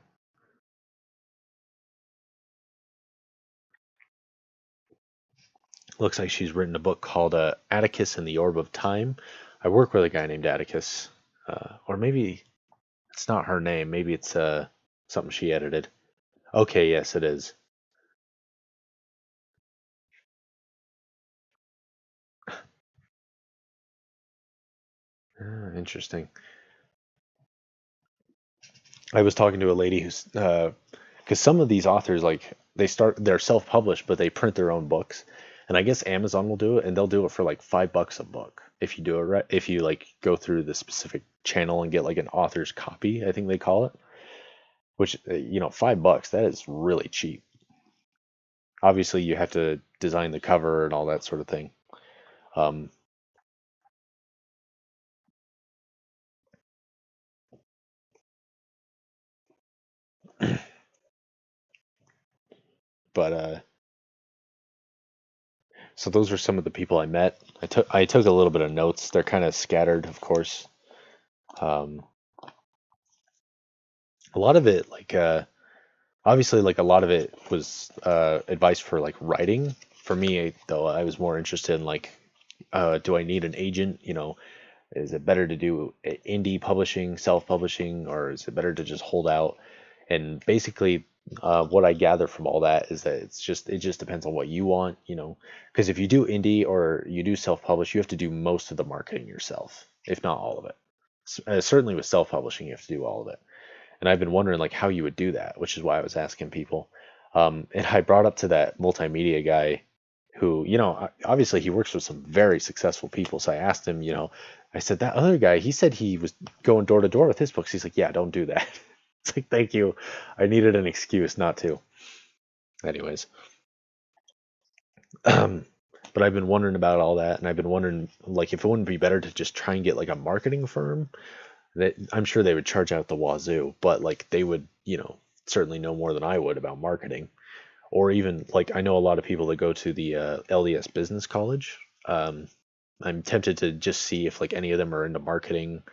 Looks like she's written a book called Atticus and the Orb of Time. I work with a guy named Atticus, or maybe it's not her name. Maybe it's something she edited. Okay, yes, it is. Interesting. I was talking to a lady who's because some of these authors like they're self-published, but they print their own books, and I guess Amazon will do it, and they'll do it for like $5 a book if you do it right. If you like go through the specific channel and get like an author's copy, I think they call it, which $5 that is really cheap. Obviously, you have to design the cover and all that sort of thing. Um, But so those are some of the people I met. I took a little bit of notes. They're kind of scattered, of course. Um, a lot of it, like obviously, like a lot of it was advice for like writing. For me, though, I was more interested in like, do I need an agent? Is it better to do indie publishing, self-publishing, or is it better to just hold out? And basically, what I gather from all that is that it just depends on what you want, because if you do indie or you do self-publish, you have to do most of the marketing yourself, if not all of it. Certainly with self-publishing, you have to do all of it. And I've been wondering like how you would do that, which is why I was asking people. And I brought up to that multimedia guy who, obviously he works with some very successful people. So I asked him, I said, that other guy, he said he was going door to door with his books. He's like, yeah, don't do that. It's like, thank you. I needed an excuse not to. Anyways, but I've been wondering about all that, and I've been wondering like if it wouldn't be better to just try and get like a marketing firm that I'm sure they would charge out the wazoo, but like they would, certainly know more than I would about marketing. Or even like I know a lot of people that go to the LDS Business College. I'm tempted to just see if like any of them are into marketing,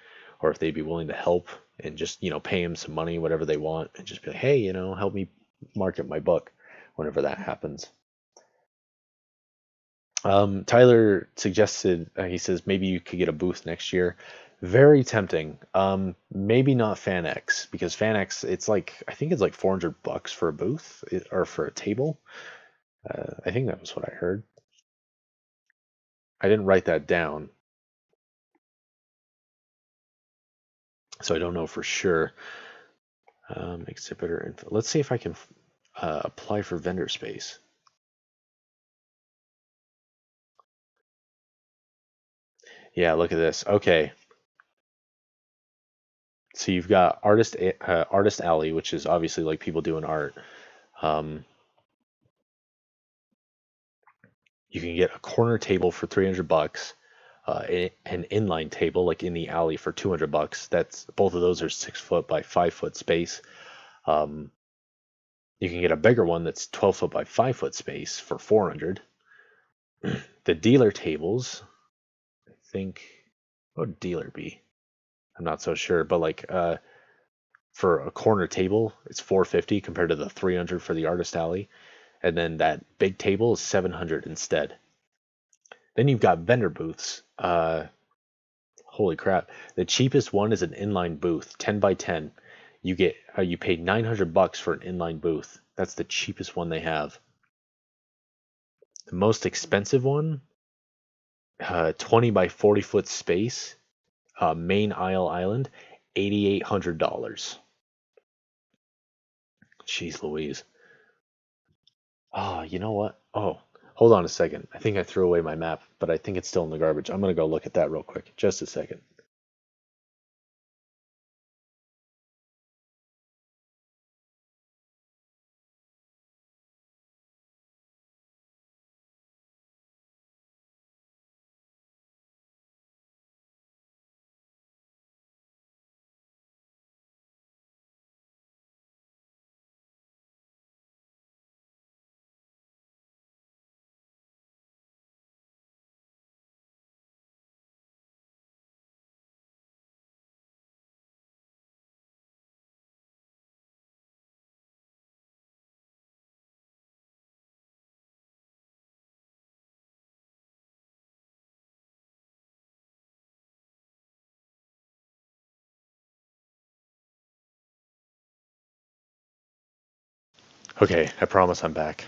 or if they'd be willing to help and just pay them some money, whatever they want, and just be like, hey, help me market my book whenever that happens. Tyler suggested, he says maybe you could get a booth next year. Very tempting. Maybe not FanX because FanX, it's like I think it's like $400 for a booth or for a table. I think that was what I heard. I didn't write that down, so I don't know for sure. Exhibitor info. Let's see if I can apply for vendor space. Yeah, look at this. Okay, so you've got Artist Alley, which is obviously like people doing art. Um, you can get a corner table for $300, an inline table like in the alley for $200. That's both of those are 6 foot by 5 foot space. Um, you can get a bigger one that's 12 foot by 5 foot space for 400. The dealer tables, I think, what would dealer be? I'm not so sure, but like for a corner table, it's 450 compared to the 300 for the artist alley, and then that big table is 700 instead. Then you've got vendor booths. Holy crap! The cheapest one is an inline booth, 10 by 10. You pay $900 for an inline booth. That's the cheapest one they have. The most expensive one, 20 by 40 foot space, main aisle island, $8,800. Jeez Louise. Oh, you know what? Oh, hold on a second. I think I threw away my map, but I think it's still in the garbage. I'm gonna go look at that real quick. Just a second. Okay, I promise I'm back.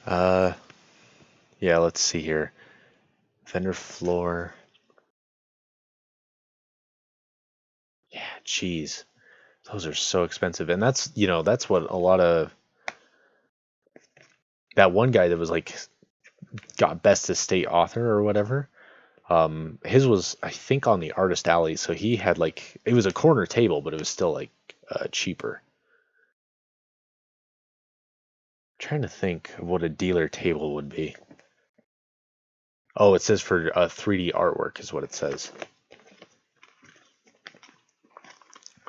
Uh, yeah, let's see here. Vendor floor. Yeah, geez. Those are so expensive. And that's what a lot of that one guy that was like got best estate author or whatever. His was I think on the artist alley, so he had like it was a corner table, but it was still like cheaper. Trying to think of what a dealer table would be. Oh, it says for 3D artwork is what it says.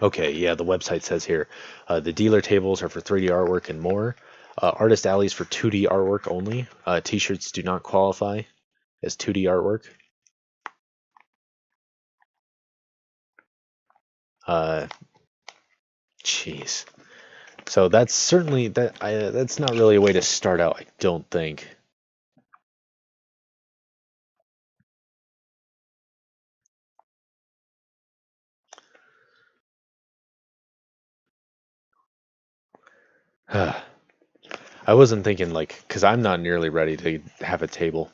Okay, yeah, the website says here the dealer tables are for 3D artwork and more. Artist alleys for 2D artwork only. T-shirts do not qualify as 2D artwork. Uh, Jeez. So that's certainly that's not really a way to start out, I don't think. I wasn't thinking like, because I'm not nearly ready to have a table.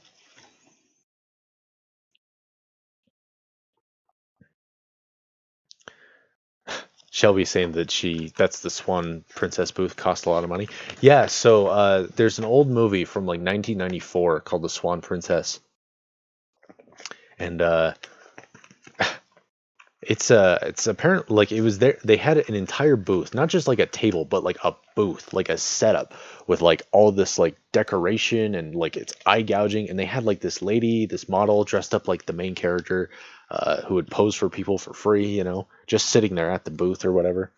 Shelby saying that that's the Swan Princess booth, cost a lot of money. Yeah, so there's an old movie from like 1994 called The Swan Princess, and it's apparent like it was there. They had an entire booth, not just like a table, but like a booth, like a setup with like all this like decoration and like it's eye gouging. And they had like this lady, this model dressed up like the main character, who would pose for people for free, just sitting there at the booth or whatever.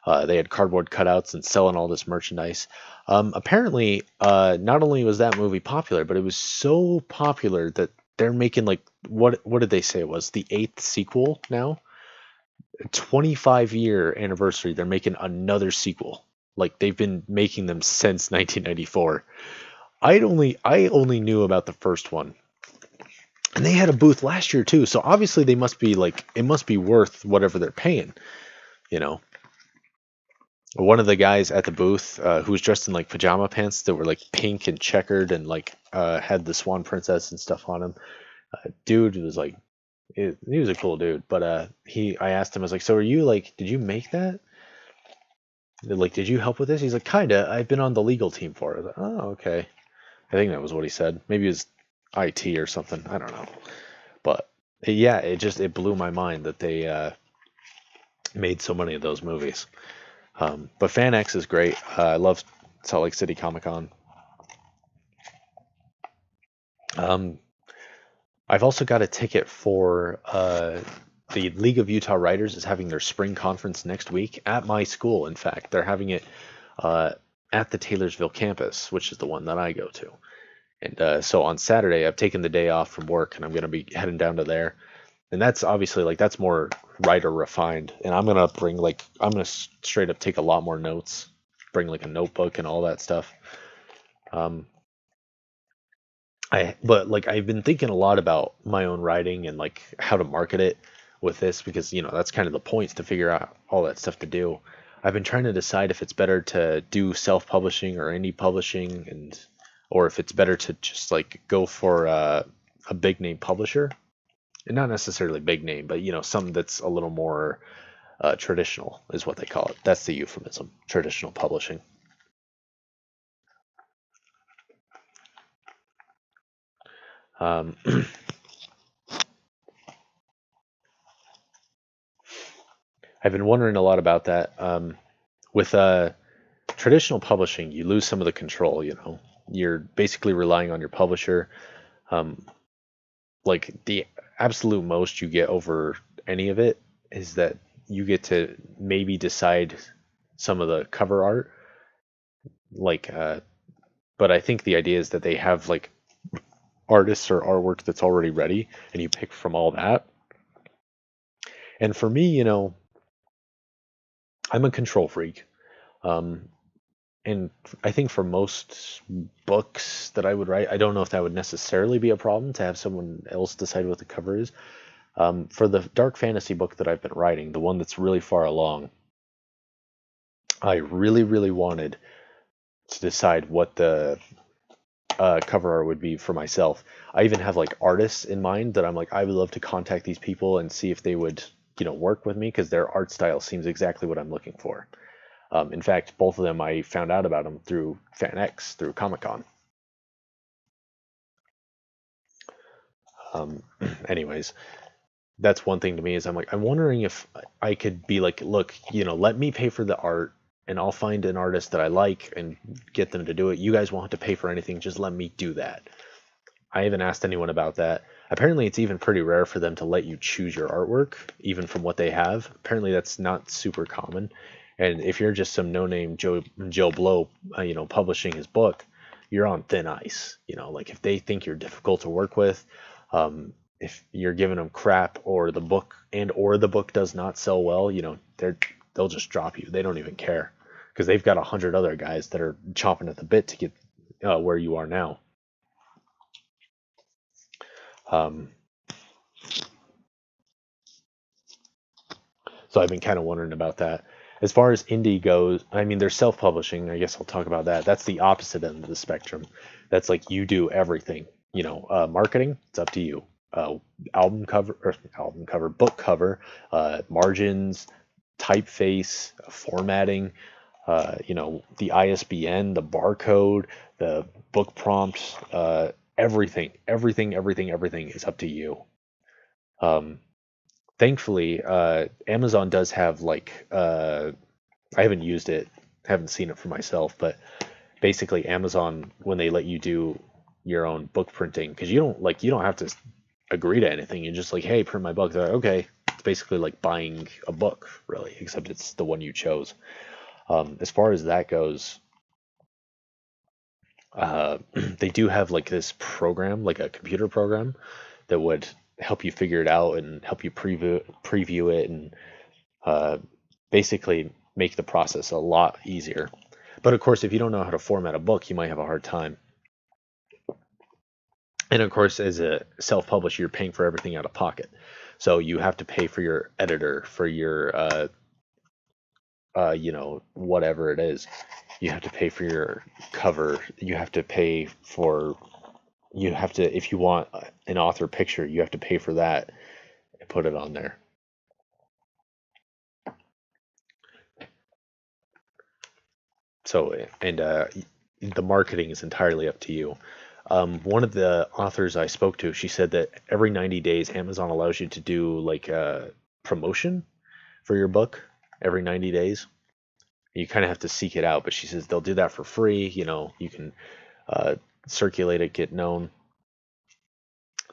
They had cardboard cutouts and selling all this merchandise. Apparently, not only was that movie popular, but it was so popular that they're making like what did they say it was the eighth sequel now? 25-year anniversary. They're making another sequel. Like they've been making them since 1994. I only knew about the first one, and they had a booth last year too. So obviously they must be like it must be worth whatever they're paying. You know, one of the guys at the booth who was dressed in like pajama pants that were like pink and checkered and like had the Swan Princess and stuff on him. Dude was like, he was a cool dude. But I asked him, I was like, so are you like, did you make that? Like, did you help with this? He's like, kinda. I've been on the legal team for it. I was like, oh, okay. I think that was what he said. Maybe it was IT or something. I don't know. But yeah, it blew my mind that they made so many of those movies. But FanX is great. I love Salt Lake City Comicon. Um, I've also got a ticket for the League of Utah Writers is having their spring conference next week at my school. In fact, they're having it uh, at the Taylorsville campus, which is the one that I go to. And so on Saturday, I've taken the day off from work, and I'm going to be heading down to there. And that's obviously like that's more writer refined. And I'm gonna straight up take a lot more notes, bring like a notebook and all that stuff. Um, but like I've been thinking a lot about my own writing and like how to market it with this because that's kind of the points to figure out all that stuff to do. I've been trying to decide if it's better to do self-publishing or indie publishing or if it's better to just like go for a big name publisher and not necessarily big name, but something that's a little more traditional is what they call it. That's the euphemism, traditional publishing. Um, I've been wondering a lot about that. With traditional publishing, you lose some of the control. You're basically relying on your publisher. Um, like the absolute most you get over any of it is that you get to maybe decide some of the cover art. Like, but I think the idea is that they have like artists or artwork that's already ready, and you pick from all that. And for me, I'm a control freak. Um, and I think for most books that I would write, I don't know if that would necessarily be a problem to have someone else decide what the cover is. For the dark fantasy book that I've been writing, the one that's really far along, I really, really wanted to decide what the cover art would be for myself. I even have like artists in mind that I'm like, I would love to contact these people and see if they would, work with me because their art style seems exactly what I'm looking for. In fact, both of them I found out about them through FanX, through Comicon. Um, Anyways, that's one thing to me is I'm like, I'm wondering if I could be like, look, let me pay for the art and I'll find an artist that I like and get them to do it. You guys won't have to pay for anything. Just let me do that. I haven't asked anyone about that. Apparently, it's even pretty rare for them to let you choose your artwork, even from what they have. Apparently, that's not super common. And if you're just some no-name Joe Blow, publishing his book, you're on thin ice. Like if they think you're difficult to work with, if you're giving them crap, or the book does not sell well, they'll just drop you. They don't even care because they've got 100 other guys that are chomping at the bit to get where you are now. Um, so I've been kind of wondering about that. As far as indie goes, I mean, they're self-publishing. I guess I'll talk about that. That's the opposite end of the spectrum. That's like you do everything. Marketing, it's up to you. Uh, book cover, margins, typeface, formatting, the ISBN, the barcode, the book prompts, everything is up to you. Um, Thankfully, Amazon does have I haven't used it, haven't seen it for myself, but basically Amazon, when they let you do your own book printing, because you don't have to agree to anything. You're just like, hey, print my book. They're like, okay. It's basically like buying a book, really, except it's the one you chose. As far as that goes, they do have like this program, like a computer program, that would help you figure it out and help you preview it, and uh, basically make the process a lot easier. But of course, if you don't know how to format a book, you might have a hard time. And of course, as a self-publisher, you're paying for everything out of pocket. So you have to pay for your editor, for your whatever it is. You have to pay for your cover. If you want an author picture, you have to pay for that and put it on there. So, and the marketing is entirely up to you. One of the authors I spoke to, she said that every 90 days, Amazon allows you to do like a promotion for your book every 90 days. You kind of have to seek it out, but she says they'll do that for free. You can uh, circulate it, get known.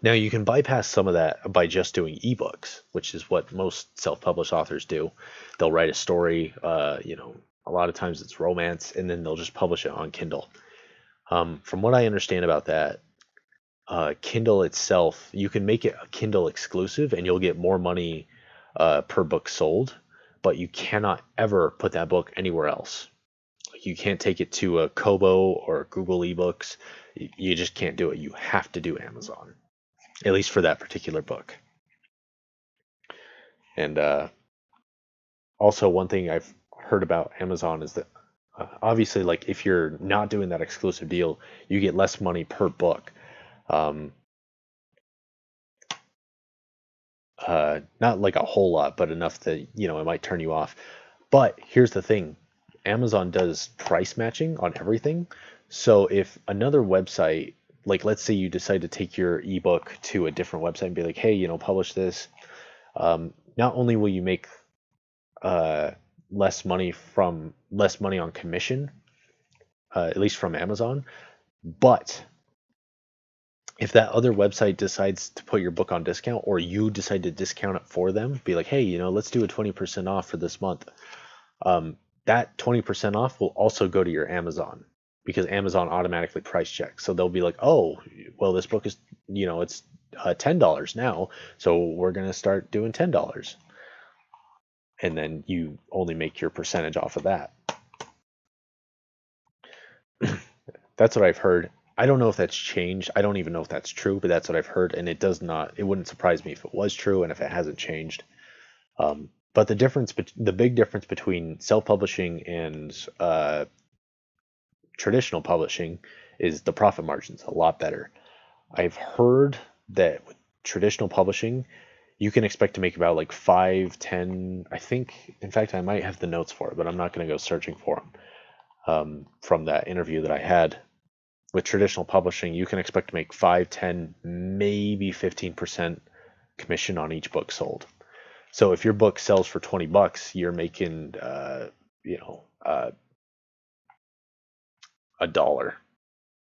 Now you can bypass some of that by just doing ebooks, which is what most self-published authors do. They'll write a story, a lot of times it's romance, and then they'll just publish it on Kindle. From what I understand about that, Kindle itself, you can make it a Kindle exclusive, and you'll get more money per book sold, but you cannot ever put that book anywhere else. Like, you can't take it to a Kobo or Google eBooks. You just can't do it. You have to do Amazon, at least for that particular book. And also, one thing I've heard about Amazon is that obviously, like if you're not doing that exclusive deal, you get less money per book. Um, Not like a whole lot, but enough that it might turn you off. But here's the thing: Amazon does price matching on everything. So if another website, like let's say you decide to take your ebook to a different website and be like, hey, publish this, not only will you make uh, less money on commission, at least from Amazon, but if that other website decides to put your book on discount, or you decide to discount it for them, be like, hey, let's do a 20% off for this month. That 20% off will also go to your Amazon, because Amazon automatically price checks. So they'll be like, oh, well, this book is, it's $10 now, so we're going to start doing $10. And then you only make your percentage off of that. That's what I've heard. I don't know if that's changed. I don't even know if that's true, but that's what I've heard, and it wouldn't surprise me if it was true and if it hasn't changed. But the big difference between self-publishing and traditional publishing is the profit margin's a lot better. I've heard that with traditional publishing, you can expect to make about like 5, 10, I think, in fact, I might have the notes for it, but I'm not going to go searching for them. From that interview that I had, with traditional publishing, you can expect to make 5, 10, maybe 15% commission on each book sold. So if your book sells for $20, you're making, $1,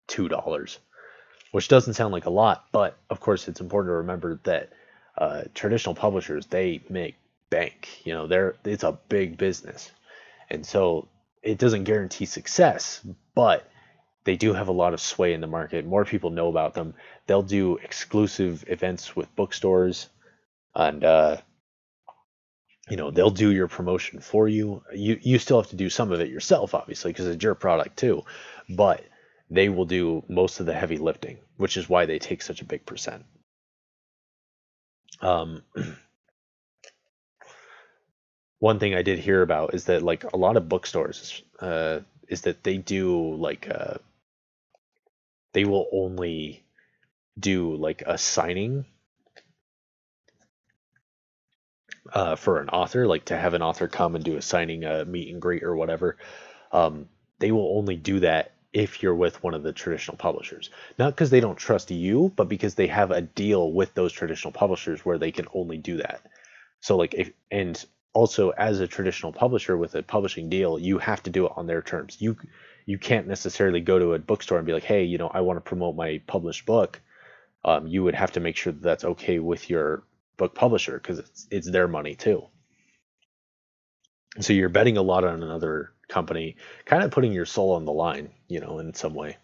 $2. which doesn't sound like a lot, but of course it's important to remember that traditional publishers, they make bank. It's a big business, and so it doesn't guarantee success, but they do have a lot of sway in the market. More people know about them. They'll do exclusive events with bookstores, and they'll do your promotion for you. You still have to do some of it yourself, obviously, because it's your product too, but they will do most of the heavy lifting, which is why they take such a big percent. Um, One thing I did hear about is that like a lot of bookstores, is that they do like they will only do like a signing for an author, like to have an author come and do a signing, a meet and greet or whatever. They will only do that if you're with one of the traditional publishers. Not because they don't trust you, but because they have a deal with those traditional publishers where they can only do that. So like if and also as a traditional publisher with a publishing deal, you have to do it on their terms. You can't necessarily go to a bookstore and be like, hey, I want to promote my published book. You would have to make sure that that's okay with your book publisher because it's their money too. So you're betting a lot on another company, kind of putting your soul on the line, in some way.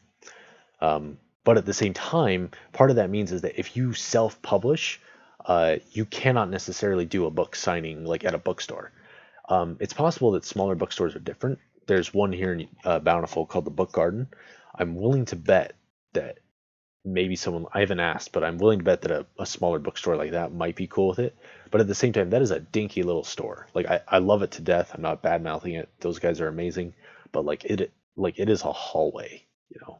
But at the same time, part of that means is that if you self-publish, you cannot necessarily do a book signing like at a bookstore. It's possible that smaller bookstores are different. There's one here in Bountiful called the Book Garden. I'm willing to bet that maybe someone, I haven't asked, but I'm willing to bet that a smaller bookstore like that might be cool with it. But at the same time, that is a dinky little store. Like I love it to death. I'm not bad mouthing it. Those guys are amazing. But like it is a hallway,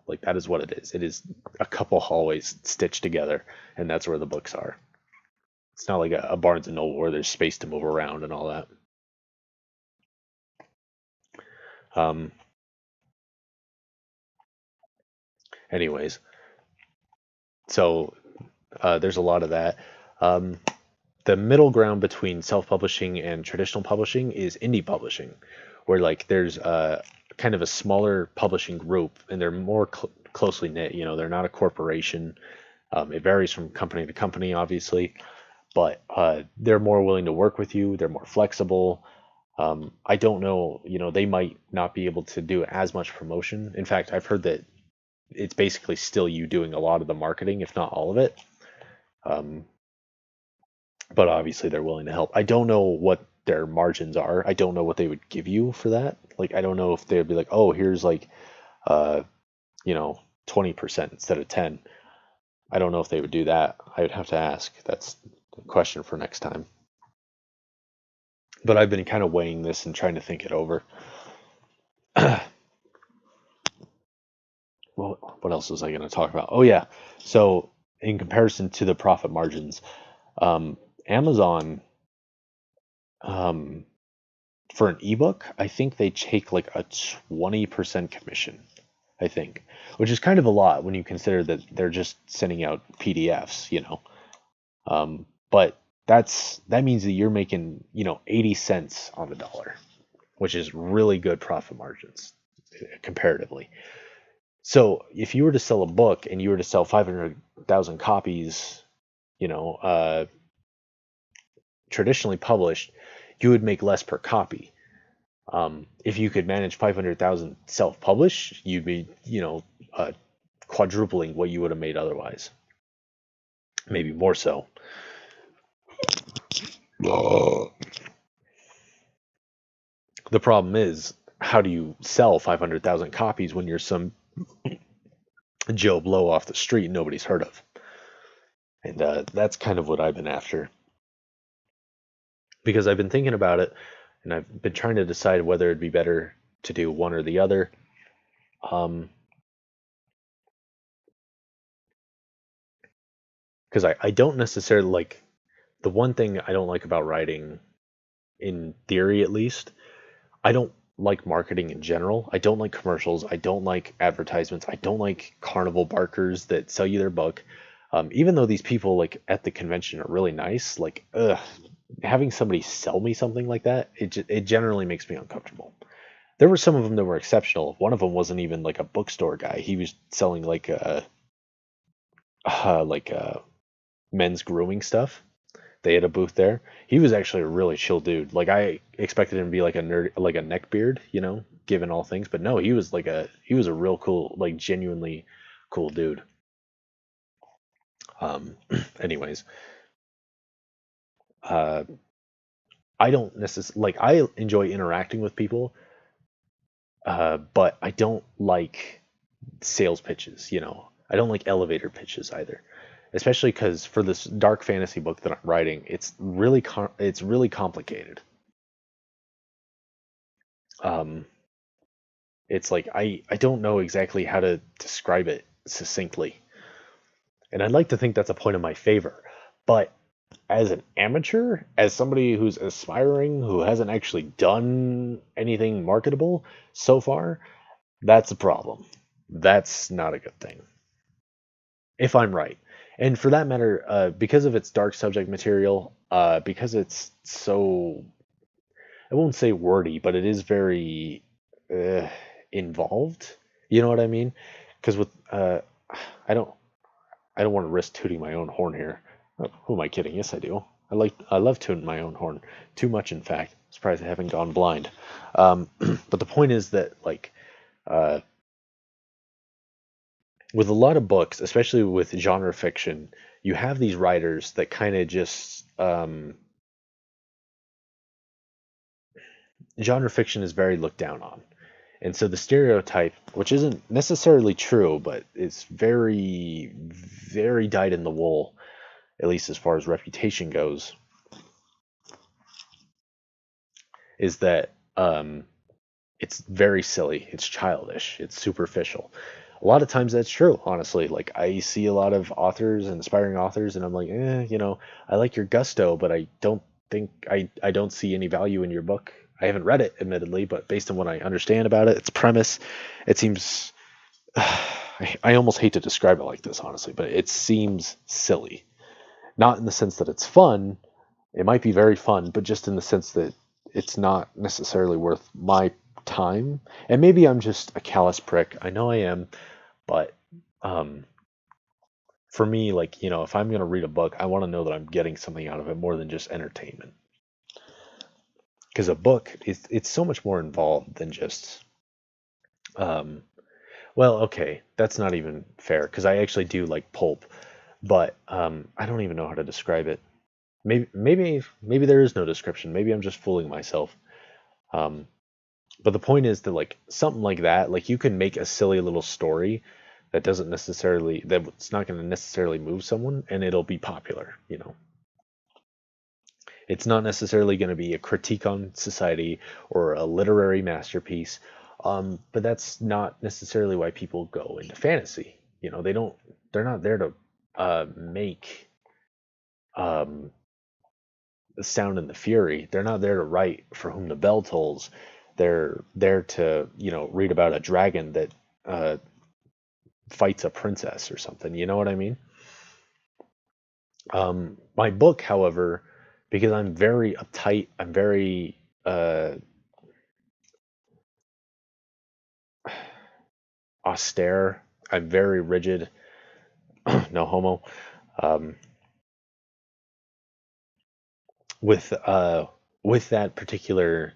like that is what it is. It is a couple hallways stitched together, and that's where the books are. It's not like a Barnes and Noble where there's space to move around and all that. Um, Anyways, so there's a lot of that. Um, the middle ground between self-publishing and traditional publishing is indie publishing, where like there's kind of a smaller publishing group and they're more closely knit. They're not a corporation. It varies from company to company, obviously, but they're more willing to work with you. They're more flexible. I don't know, they might not be able to do as much promotion. In fact, I've heard that it's basically still you doing a lot of the marketing, if not all of it. Um, but obviously they're willing to help. I don't know what their margins are. I don't know what they would give you for that. Like I don't know if they'd be like, "Oh, here's like uh, 20% instead of 10." I don't know if they would do that. I would have to ask. That's the question for next time. But I've been kind of weighing this and trying to think it over. Well, what else was I going to talk about? Oh yeah. So in comparison to the profit margins, Amazon, um, for an ebook, I think they take like a 20% commission, I think, which is kind of a lot when you consider that they're just sending out PDFs. But that means that you're making, 80 cents on the dollar, which is really good profit margins comparatively. So if you were to sell a book and you were to sell 500,000 copies, you know, uh, traditionally published, you would make less per copy. If you could manage 500,000 self-published, you'd be, quadrupling what you would have made otherwise. Maybe more so. The problem is, how do you sell 500,000 copies when you're some Joe Blow off the street nobody's heard of? And that's kind of what I've been after. Because I've been thinking about it, and I've been trying to decide whether it'd be better to do one or the other. Um, because I don't necessarily like the one thing I don't like about writing, in theory at least, I don't like marketing in general. I don't like commercials. I don't like advertisements. I don't like carnival barkers that sell you their book. Even though these people like at the convention are really nice, like having somebody sell me something like that, it generally makes me uncomfortable. There were some of them that were exceptional. One of them wasn't even like a bookstore guy. He was selling like like men's grooming stuff. They had a booth there. He was actually a really chill dude. Like I expected him to be like a nerd, like a neckbeard, given all things. But no, he was a real cool, like genuinely cool dude. Anyways, uh, I don't necessarily like. I enjoy interacting with people, but I don't like sales pitches. I don't like elevator pitches either, especially because for this dark fantasy book that I'm writing, it's really complicated. Um, it's like I don't know exactly how to describe it succinctly, and I'd like to think that's a point in my favor, but as an amateur, as somebody who's aspiring, who hasn't actually done anything marketable so far, that's a problem. That's not a good thing, if I'm right. And for that matter, because of its dark subject material, because it's so, I won't say wordy, but it is very uh, involved. You know what I mean? Because I don't, I don't want to risk tooting my own horn here. Who am I kidding? Yes, I do. I love tooting my own horn. Too much, in fact. Surprised I haven't gone blind. But the point is that, like, uh, with a lot of books, especially with genre fiction, you have these writers that kind of just genre fiction is very looked down on. And so the stereotype, which isn't necessarily true, but it's very, very dyed in the wool, at least as far as reputation goes, is that it's very silly, it's childish, it's superficial. A lot of times that's true, honestly. Like I see a lot of authors and aspiring authors, and I'm like, I like your gusto, but I don't think I don't see any value in your book. I haven't read it, admittedly, but based on what I understand about it, its premise, it seems. I almost hate to describe it like this, honestly, but it seems silly. Not in the sense that it's fun. It might be very fun, but just in the sense that it's not necessarily worth my time. And maybe I'm just a callous prick. I know I am, but um, for me, like, if I'm going to read a book, I want to know that I'm getting something out of it more than just entertainment. Because a book is it's so much more involved than just um, well, okay, that's not even fair because I actually do like pulp, but I don't even know how to describe it. Maybe there is no description. Maybe I'm just fooling myself. Um, but the point is that like something like that, like you can make a silly little story that's not going to necessarily move someone, and it'll be popular. It's not necessarily going to be a critique on society or a literary masterpiece, but that's not necessarily why people go into fantasy. They're not there to make um, the sound and the fury. They're not there to write for whom the bell tolls. They're there to, read about a dragon that uh, fights a princess or something. You know what I mean? My book, however, because I'm very uptight, I'm very austere, I'm very rigid, no homo. Um, with with that particular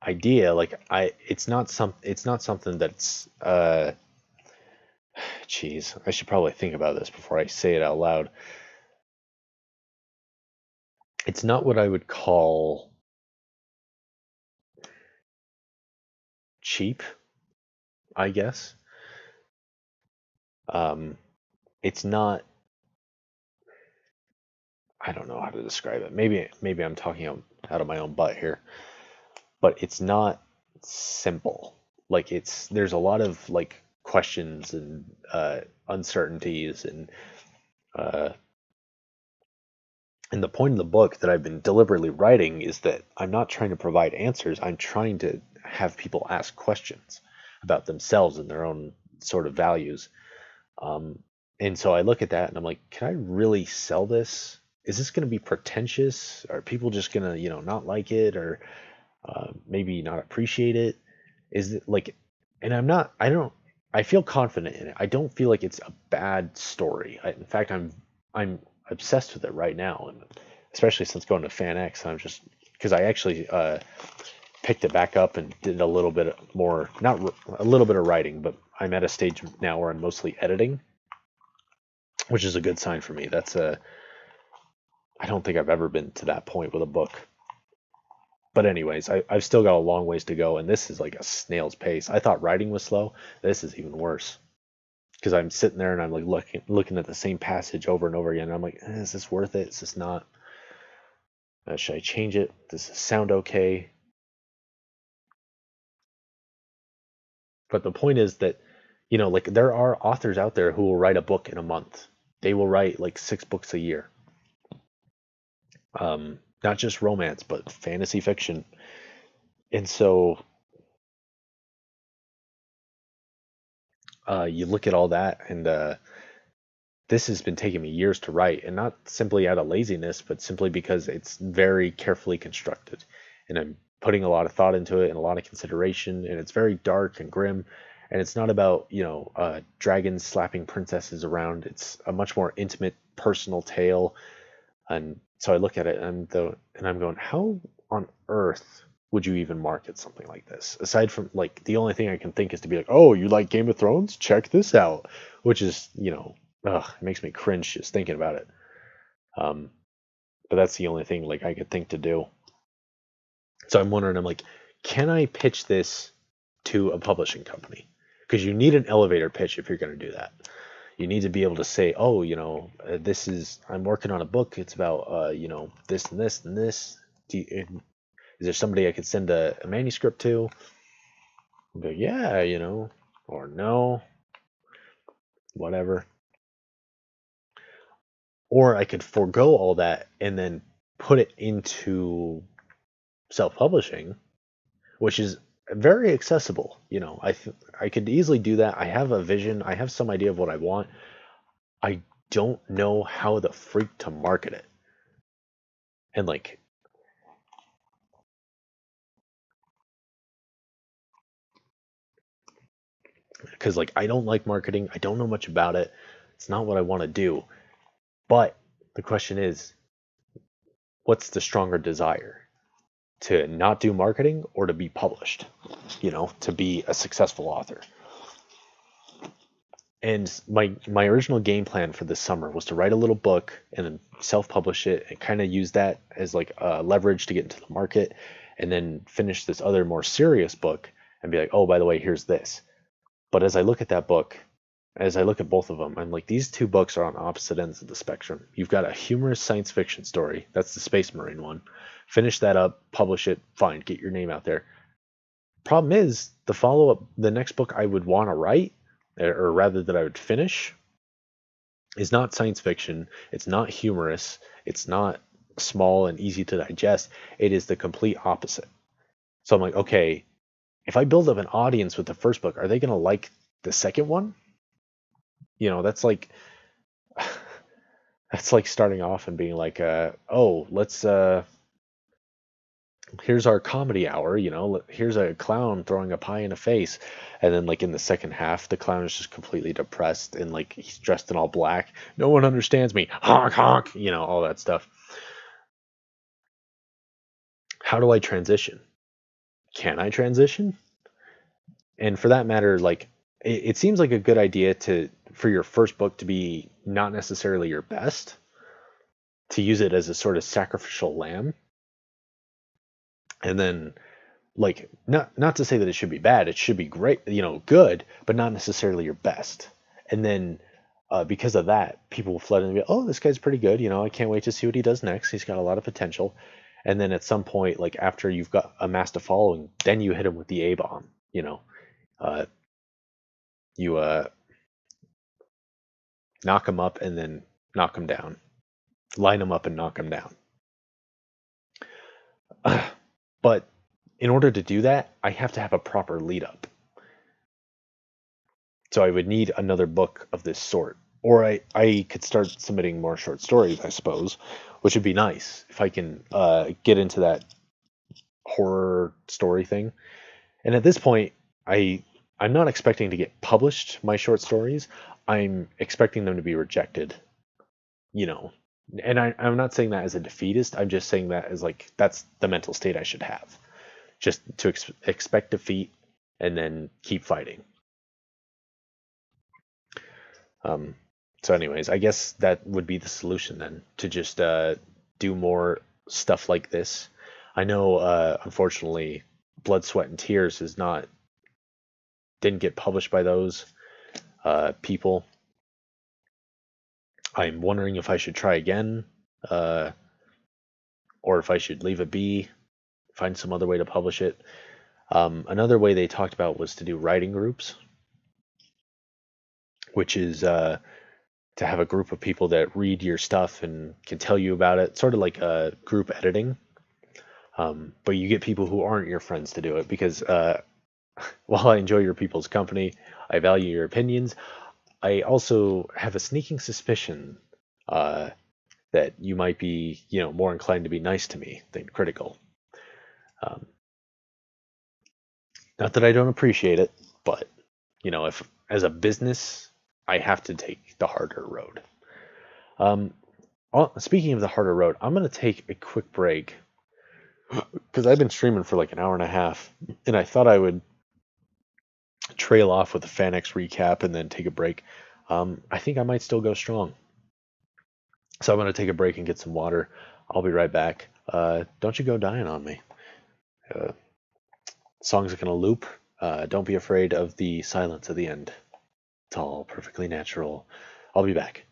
idea, like it's not something that's geez, I should probably think about this before I say it out loud. It's not what I would call cheap, I guess. Um, it's not. I don't know how to describe it. Maybe I'm talking out of my own butt here, but it's not simple. Like there's a lot of like questions and uncertainties uh, and the point of the book that I've been deliberately writing is that I'm not trying to provide answers. I'm trying to have people ask questions about themselves and their own sort of values. Um, and so I look at that and I'm like, can I really sell this? Is this going to be pretentious? Are people just going to, not like it or maybe not appreciate it? Is it like, and I don't. I feel confident in it. I don't feel like it's a bad story. In fact, I'm obsessed with it right now, and especially since going to FanX, I'm just because I actually picked it back up and did a little bit more, not a little bit of writing, but I'm at a stage now where I'm mostly editing, which is a good sign for me. I don't think I've ever been to that point with a book. But anyways, I've still got a long ways to go, and this is like a snail's pace. I thought writing was slow. This is even worse because I'm sitting there and I'm like looking at the same passage over and over again. And I'm like, is this worth it? Is this not? Should I change it? Does it sound okay? But the point is that, like there are authors out there who will write a book in a month. They will write like 6 books a year. Not just romance, but fantasy fiction. And so you look at all that, and this has been taking me years to write, and not simply out of laziness, but simply because it's very carefully constructed, and I'm putting a lot of thought into it and a lot of consideration, and it's very dark and grim, and it's not about dragons slapping princesses around. It's a much more intimate, personal tale, and so I look at it and I'm going, how on earth would you even market something like this? Aside from like the only thing I can think is to be like, oh, you like Game of Thrones? Check this out, which is it makes me cringe just thinking about it. Um, but that's the only thing like I could think to do. So I'm wondering, I'm like, can I pitch this to a publishing company? Because you need an elevator pitch if you're going to do that. You need to be able to say, oh, I'm working on a book. It's about, this and this and this. Is there somebody I could send a manuscript to? But yeah, or no, whatever. Or I could forego all that and then put it into self-publishing, which is very accessible. I could easily do that. I have a vision. I have some idea of what I want. I don't know how the freak to market it. And like, because like I don't like marketing. I don't know much about it. It's not what I want to do. But the question is, what's the stronger desire? To not do marketing or to be published? To be a successful author. And my original game plan for this summer was to write a little book and then self-publish it and kind of use that as like leverage to get into the market, and then finish this other more serious book and be like, oh, by the way, here's this. But as I look at that book, as I look at both of them, I'm like, these two books are on opposite ends of the spectrum. You've got a humorous science fiction story. That's the Space Marine one. Finish that up, publish it, fine, get your name out there. Problem is, the next book I would want to write, or rather that I would finish, is not science fiction. It's not humorous. It's not small and easy to digest. It is the complete opposite. So I'm like, okay, if I build up an audience with the first book, are they going to like the second one? That's like starting off and being like, oh, let's here's our comedy hour, here's a clown throwing a pie in a face, and then like in the second half the clown is just completely depressed and like he's dressed in all black. No one understands me, honk honk, all that stuff. How do I transition? Can I transition? And for that matter, like it seems like a good idea for your first book to be not necessarily your best, to use it as a sort of sacrificial lamb, and then like not to say that it should be bad, it should be great, good, but not necessarily your best. And then because of that, people will flood in and be, oh, this guy's pretty good, I can't wait to see what he does next, he's got a lot of potential. And then at some point, like after you've got amassed a following, then you hit him with the A bomb. uh, you knock him up and then knock him down, line him up and knock him down. But in order to do that, I have to have a proper lead up. So I would need another book of this sort. Or I could start submitting more short stories, I suppose, which would be nice if I can get into that horror story thing. And at this point, I I'm not expecting to get published, my short stories. I'm expecting them to be rejected, you know. And I'm not saying that as a defeatist. I'm just saying that as like that's the mental state I should have. Just to expect defeat and then keep fighting. Um, so, anyways, I guess that would be the solution then to just do more stuff like this. I know, unfortunately, Blood, Sweat, and Tears is not didn't get published by those people. I'm wondering if I should try again, uh, or if I should leave it be, find some other way to publish it. Another way they talked about was to do writing groups, which is to have a group of people that read your stuff and can tell you about it, sort of like group editing. But you get people who aren't your friends to do it because while I enjoy your people's company, I value your opinions. I also have a sneaking suspicion uh, that you might be, more inclined to be nice to me than critical. Um, Not that I don't appreciate it, but if as a business, I have to take the harder road. Um, Speaking of the harder road, I'm gonna take a quick break because I've been streaming for like an hour and a half, and I thought I would trail off with a FanX recap and then take a break. I think I might still go strong, so I'm gonna take a break and get some water. I'll be right back. Don't you go dying on me. Uh, Songs are gonna loop. Don't be afraid of the silence at the end. It's all perfectly natural. I'll be back.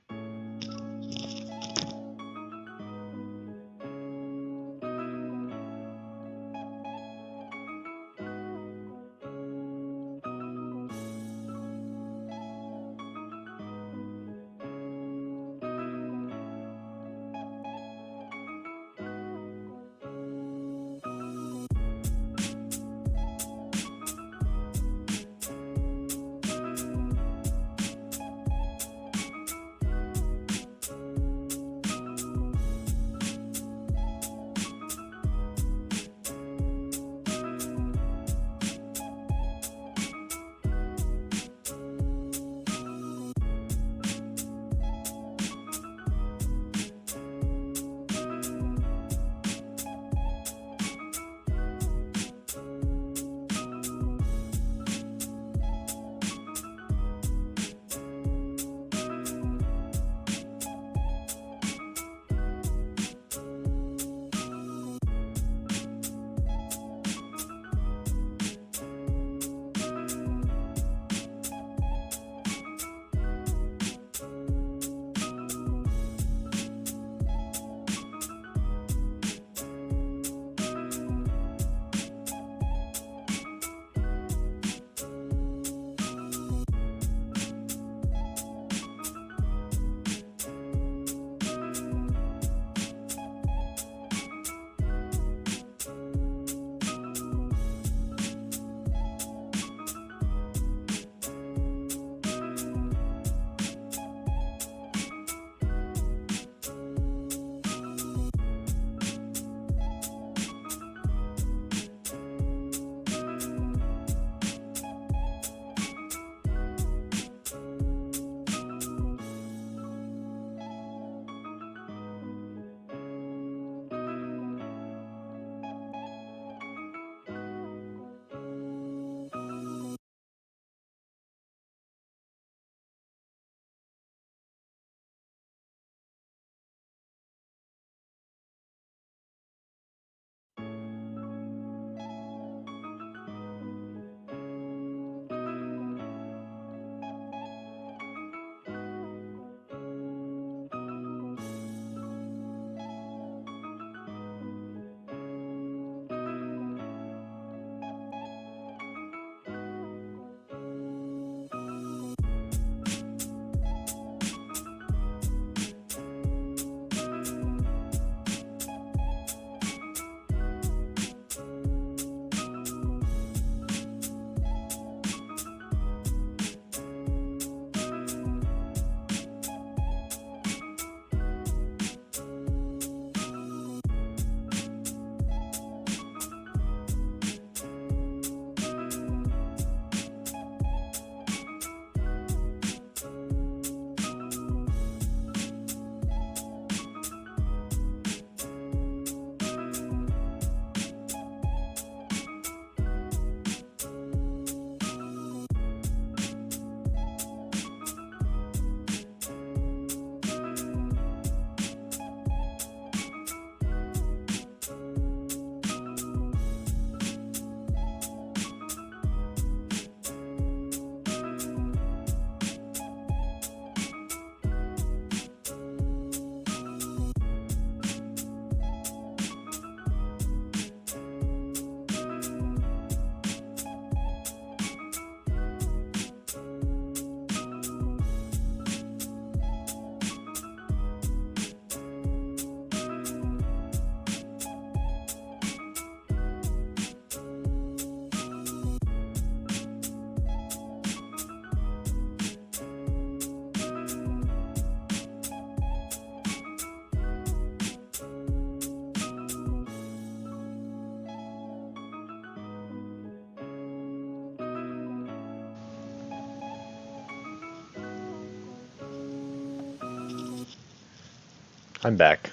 I'm back.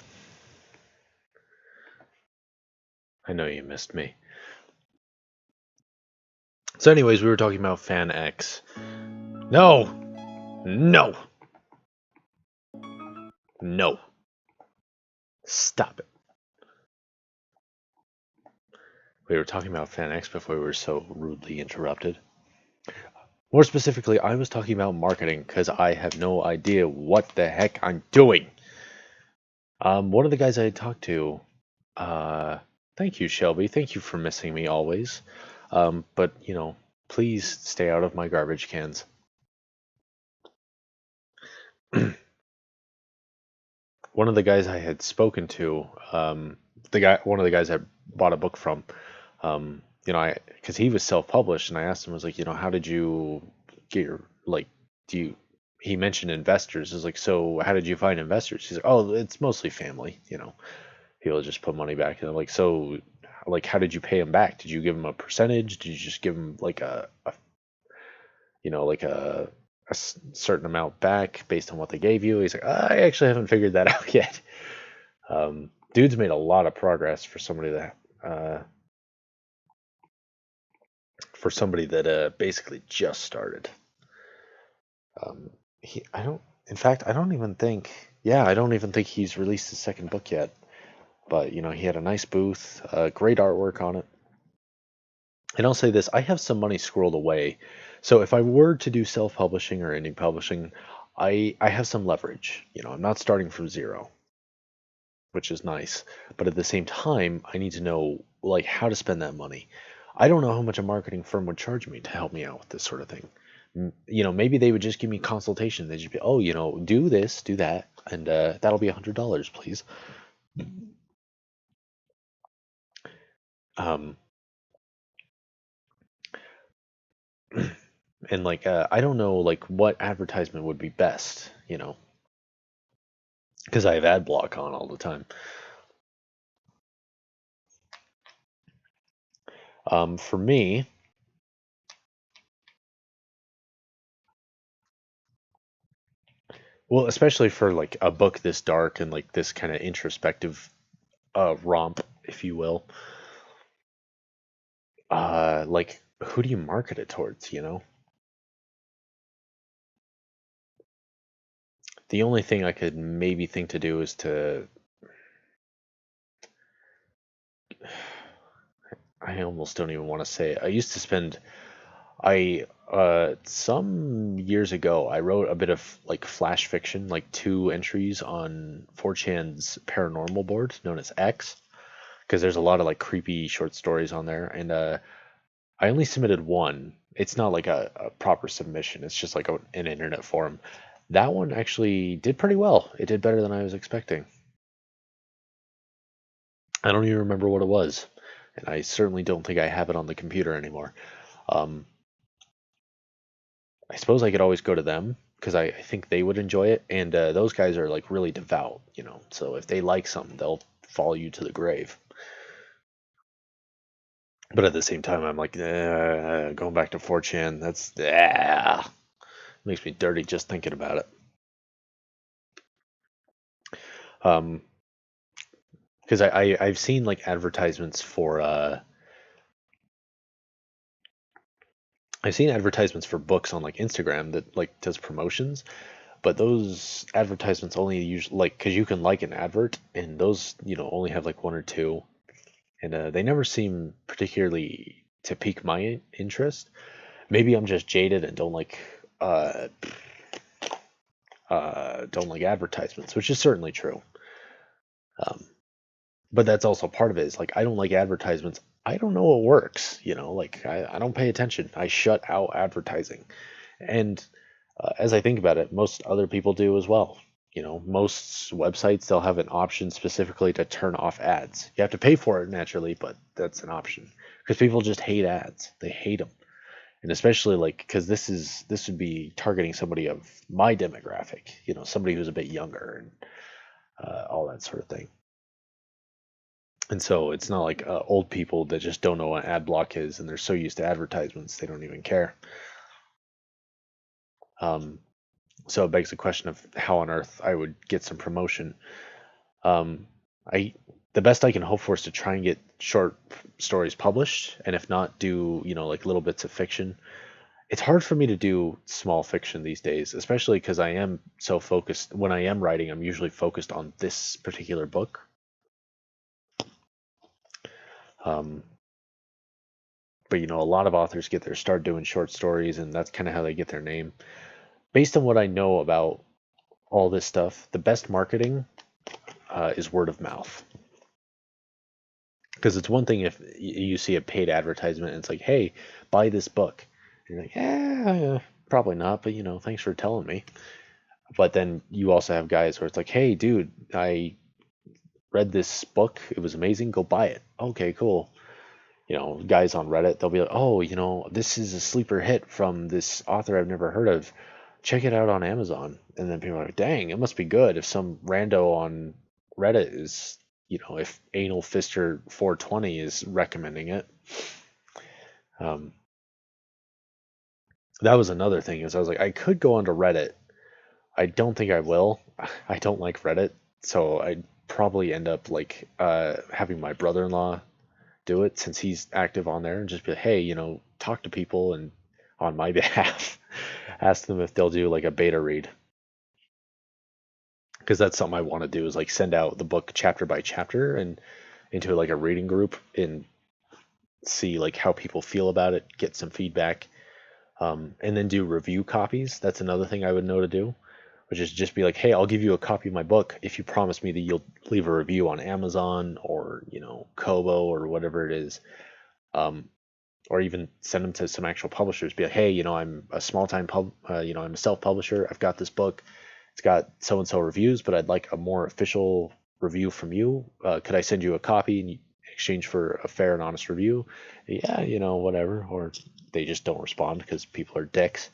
I know you missed me. So anyways, we were talking about FanX. No! No! No. Stop it. We were talking about FanX before we were so rudely interrupted. More specifically, I was talking about marketing because I have no idea what the heck I'm doing. One of the guys I had talked to, thank you, Shelby. Thank you for missing me always. But, please stay out of my garbage cans. One of the guys I had spoken to, one of the guys I bought a book from, because he was self-published, and I asked him, I was like, how did you get your, like, he mentioned investors. I was like, so how did you find investors? He's like, oh, it's mostly family, people just put money back. And I'm like, so, like, how did you pay them back? Did you give them a percentage? Did you just give them like like a certain amount back based on what they gave you? He's like, I actually haven't figured that out yet. Dude's made a lot of progress for somebody that basically just started. I don't even think he's released his second book yet. But he had a nice booth, great artwork on it. And I'll say this, I have some money squirreled away. So if I were to do self-publishing or indie publishing, I have some leverage. I'm not starting from zero, which is nice. But at the same time, I need to know like how to spend that money. I don't know how much a marketing firm would charge me to help me out with this sort of thing. Maybe they would just give me consultation. They'd just be, oh, do this, do that, and that'll be $100, please. Um, and like I don't know like what advertisement would be best, because I have ad block on all the time. For me, well, especially for like a book this dark and like this kind of introspective romp, if you will, like who do you market it towards, The only thing I could maybe think to do is I almost don't even want to say it. I used to spend I some years ago I wrote a bit of like flash fiction, like 2 entries on 4chan's paranormal board known as X, because there's a lot of like creepy short stories on there, and I only submitted one. It's not like a proper submission. It's just like an internet forum. That one actually did pretty well. It did better than I was expecting. I don't even remember what it was, and I certainly don't think I have it on the computer anymore. Um, I suppose I could always go to them because I think they would enjoy it. And those guys are like really devout, So if they like something, they'll follow you to the grave. But at the same time, I'm like, going back to 4chan, that's makes me dirty just thinking about it. Because I've seen like advertisements for I've seen advertisements for books on like Instagram that like does promotions, but those advertisements only usually like because you can like an advert and those only have like one or two, and they never seem particularly to pique my interest. Maybe I'm just jaded and don't like advertisements, which is certainly true. But that's also part of it is like I don't like advertisements. I don't know what works, like I don't pay attention. I shut out advertising. And as I think about it, most other people do as well. Most websites, they'll have an option specifically to turn off ads. You have to pay for it naturally, but that's an option because people just hate ads. They hate them. And especially like because this would be targeting somebody of my demographic, somebody who's a bit younger and all that sort of thing. And so it's not like old people that just don't know what ad block is and they're so used to advertisements they don't even care. So it begs the question of how on earth I would get some promotion. Um, I the best I can hope for is to try and get short stories published, and if not, do like little bits of fiction. It's hard for me to do small fiction these days, especially because I am so focused. When I am writing, I'm usually focused on this particular book. Um, but a lot of authors get their start doing short stories, and that's kind of how they get their name. Based on what I know about all this stuff, the best marketing is word of mouth. Because it's one thing if you see a paid advertisement and it's like, hey, buy this book. And you're like, yeah, probably not, but thanks for telling me. But then you also have guys where it's like, hey, dude, I read this book. It was amazing. Go buy it. Okay, cool. Guys on Reddit, they'll be like, oh, this is a sleeper hit from this author I've never heard of. Check it out on Amazon. And then people are like, dang, it must be good if some rando on Reddit is, if Anal Fister 420 is recommending it. Um, that was another thing is I was like, I could go onto Reddit. I don't think I will. I don't like Reddit, so I'd probably end up like having my brother-in-law do it since he's active on there and just be like, hey, talk to people and on my behalf, ask them if they'll do like a beta read. Because that's something I want to do is like send out the book chapter by chapter and into like a reading group and see like how people feel about it, get some feedback, and then do review copies. That's another thing I would know to do, which is just be like, hey, I'll give you a copy of my book if you promise me that you'll leave a review on Amazon or Kobo or whatever it is. Or even send them to some actual publishers. Be like, hey, I'm a small time I'm a self publisher. I've got this book. It's got so and so reviews, but I'd like a more official review from you. Could I send you a copy in exchange for a fair and honest review? Yeah, whatever. Or they just don't respond because people are dicks.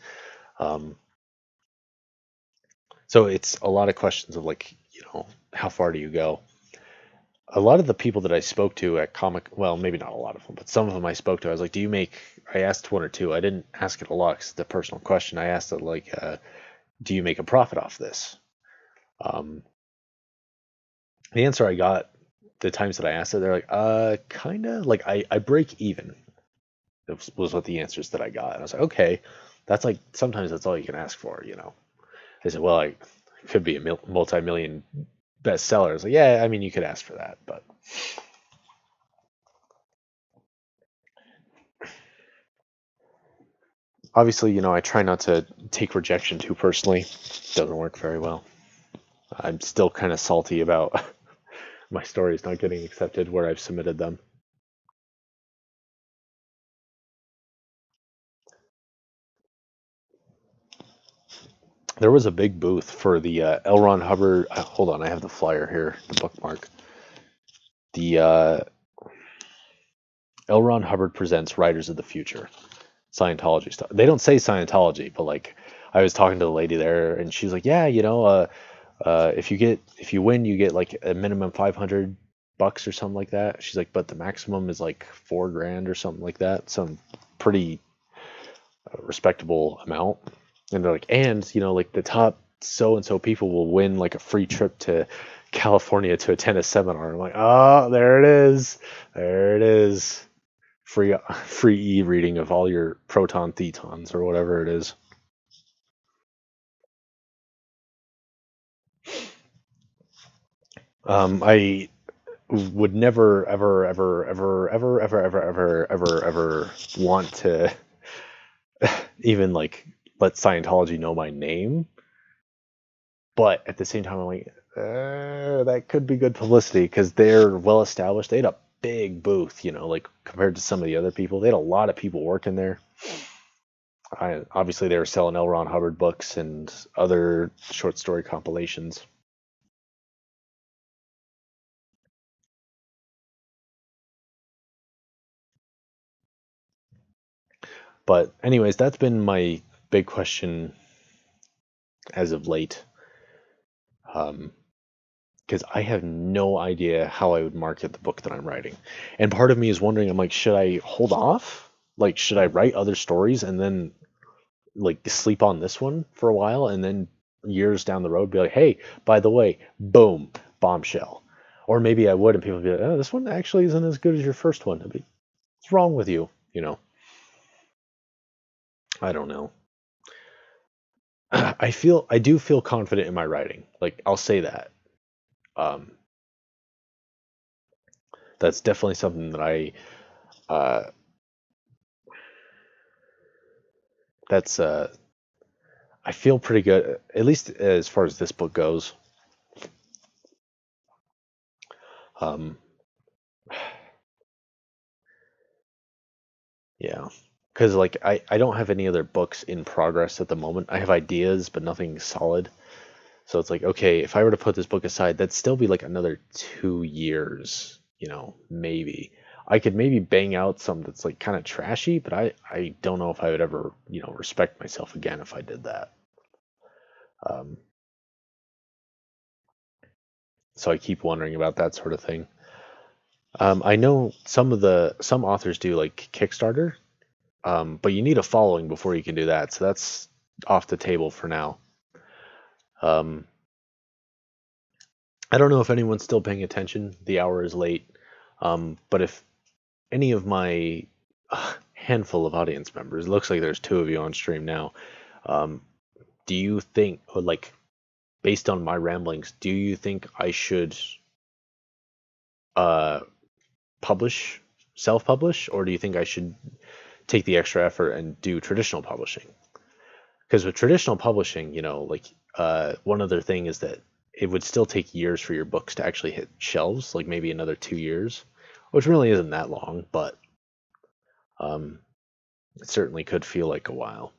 So it's a lot of questions of like, how far do you go? A lot of the people that I spoke to at well, maybe not a lot of them, but some of them I spoke to, I was like, I asked one or two. I didn't ask it a lot because it's a personal question. I asked it like, do you make a profit off this? Um, the answer I got the times that I asked it, they're like, kind of like I break even. Was what the answers that I got. And I was like, okay, that's like, sometimes that's all you can ask for, They said, well, I could be a multi-million bestseller. I was like, yeah, I mean, you could ask for that, but obviously, I try not to take rejection too personally. It doesn't work very well. I'm still kind of salty about my stories not getting accepted where I've submitted them. There was a big booth for the L. Ron Hubbard. Hold on, I have the flyer here, the bookmark. The L. Ron Hubbard presents Writers of the Future, Scientology stuff. They don't say Scientology, but like I was talking to the lady there, and she's like, yeah, if you win, you get like a minimum $500 or something like that. She's like, but the maximum is like $4,000 or something like that. Some pretty respectable amount. And they're like, and like the top so and so people will win like a free trip to California to attend a seminar. I'm like, oh, there it is, there it is, free e-reading of all your proton thetons or whatever it is. I would never ever want to even like let Scientology know my name, but at the same time I'm like, that could be good publicity because they're well established. They had a big booth, like compared to some of the other people. They had a lot of people working there. Obviously they were selling L. Ron Hubbard books and other short story compilations. But anyways, that's been my big question as of late. Because I have no idea how I would market the book that I'm writing. And part of me is wondering, I'm like, should I hold off? Like, should I write other stories and then like sleep on this one for a while and then years down the road be like, hey, by the way, boom, bombshell. Or maybe I would, and people would be like, oh, this one actually isn't as good as your first one. I'd be, what's wrong with you? I don't know. I do feel confident in my writing. Like, I'll say that. Um, that's definitely something that uh, that's I feel pretty good, at least as far as this book goes. Um, yeah, because like I don't have any other books in progress at the moment. I have ideas, but nothing solid. So it's like, okay, if I were to put this book aside, that'd still be like another 2 years, maybe. I could maybe bang out some that's like kind of trashy, but I don't know if I would ever, respect myself again if I did that. Um, so I keep wondering about that sort of thing. I know some authors do like Kickstarter, but you need a following before you can do that. So that's off the table for now. Um, I don't know if anyone's still paying attention. The hour is late. But if any of my handful of audience members, looks like there's two of you on stream now, um, do you think, or like, based on my ramblings, do you think I should uh, publish, self-publish, or do you think I should take the extra effort and do traditional publishing? Because with traditional publishing, like one other thing is that it would still take years for your books to actually hit shelves, like maybe another 2 years, which really isn't that long, but um, it certainly could feel like a while.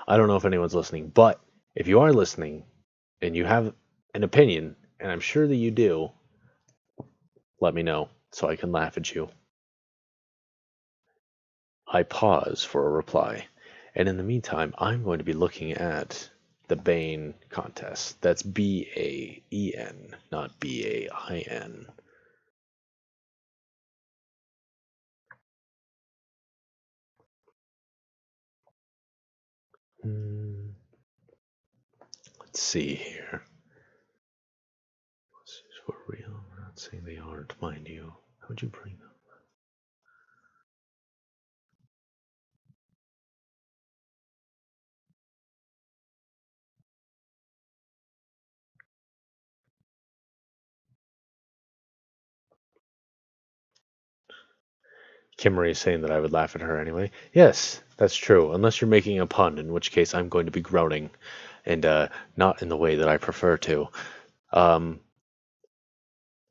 I don't know if anyone's listening, but if you are listening and you have an opinion, and I'm sure that you do, let me know so I can laugh at you. I pause for a reply. And in the meantime, I'm going to be looking at the Bane contest. That's Baen, not Bain. Hmm, let's see here. This is for real. We're not saying they aren't, mind you. How would you bring them? Kimmery is saying that I would laugh at her anyway. Yes, that's true. Unless you're making a pun, in which case I'm going to be groaning, and not in the way that I prefer to. Um,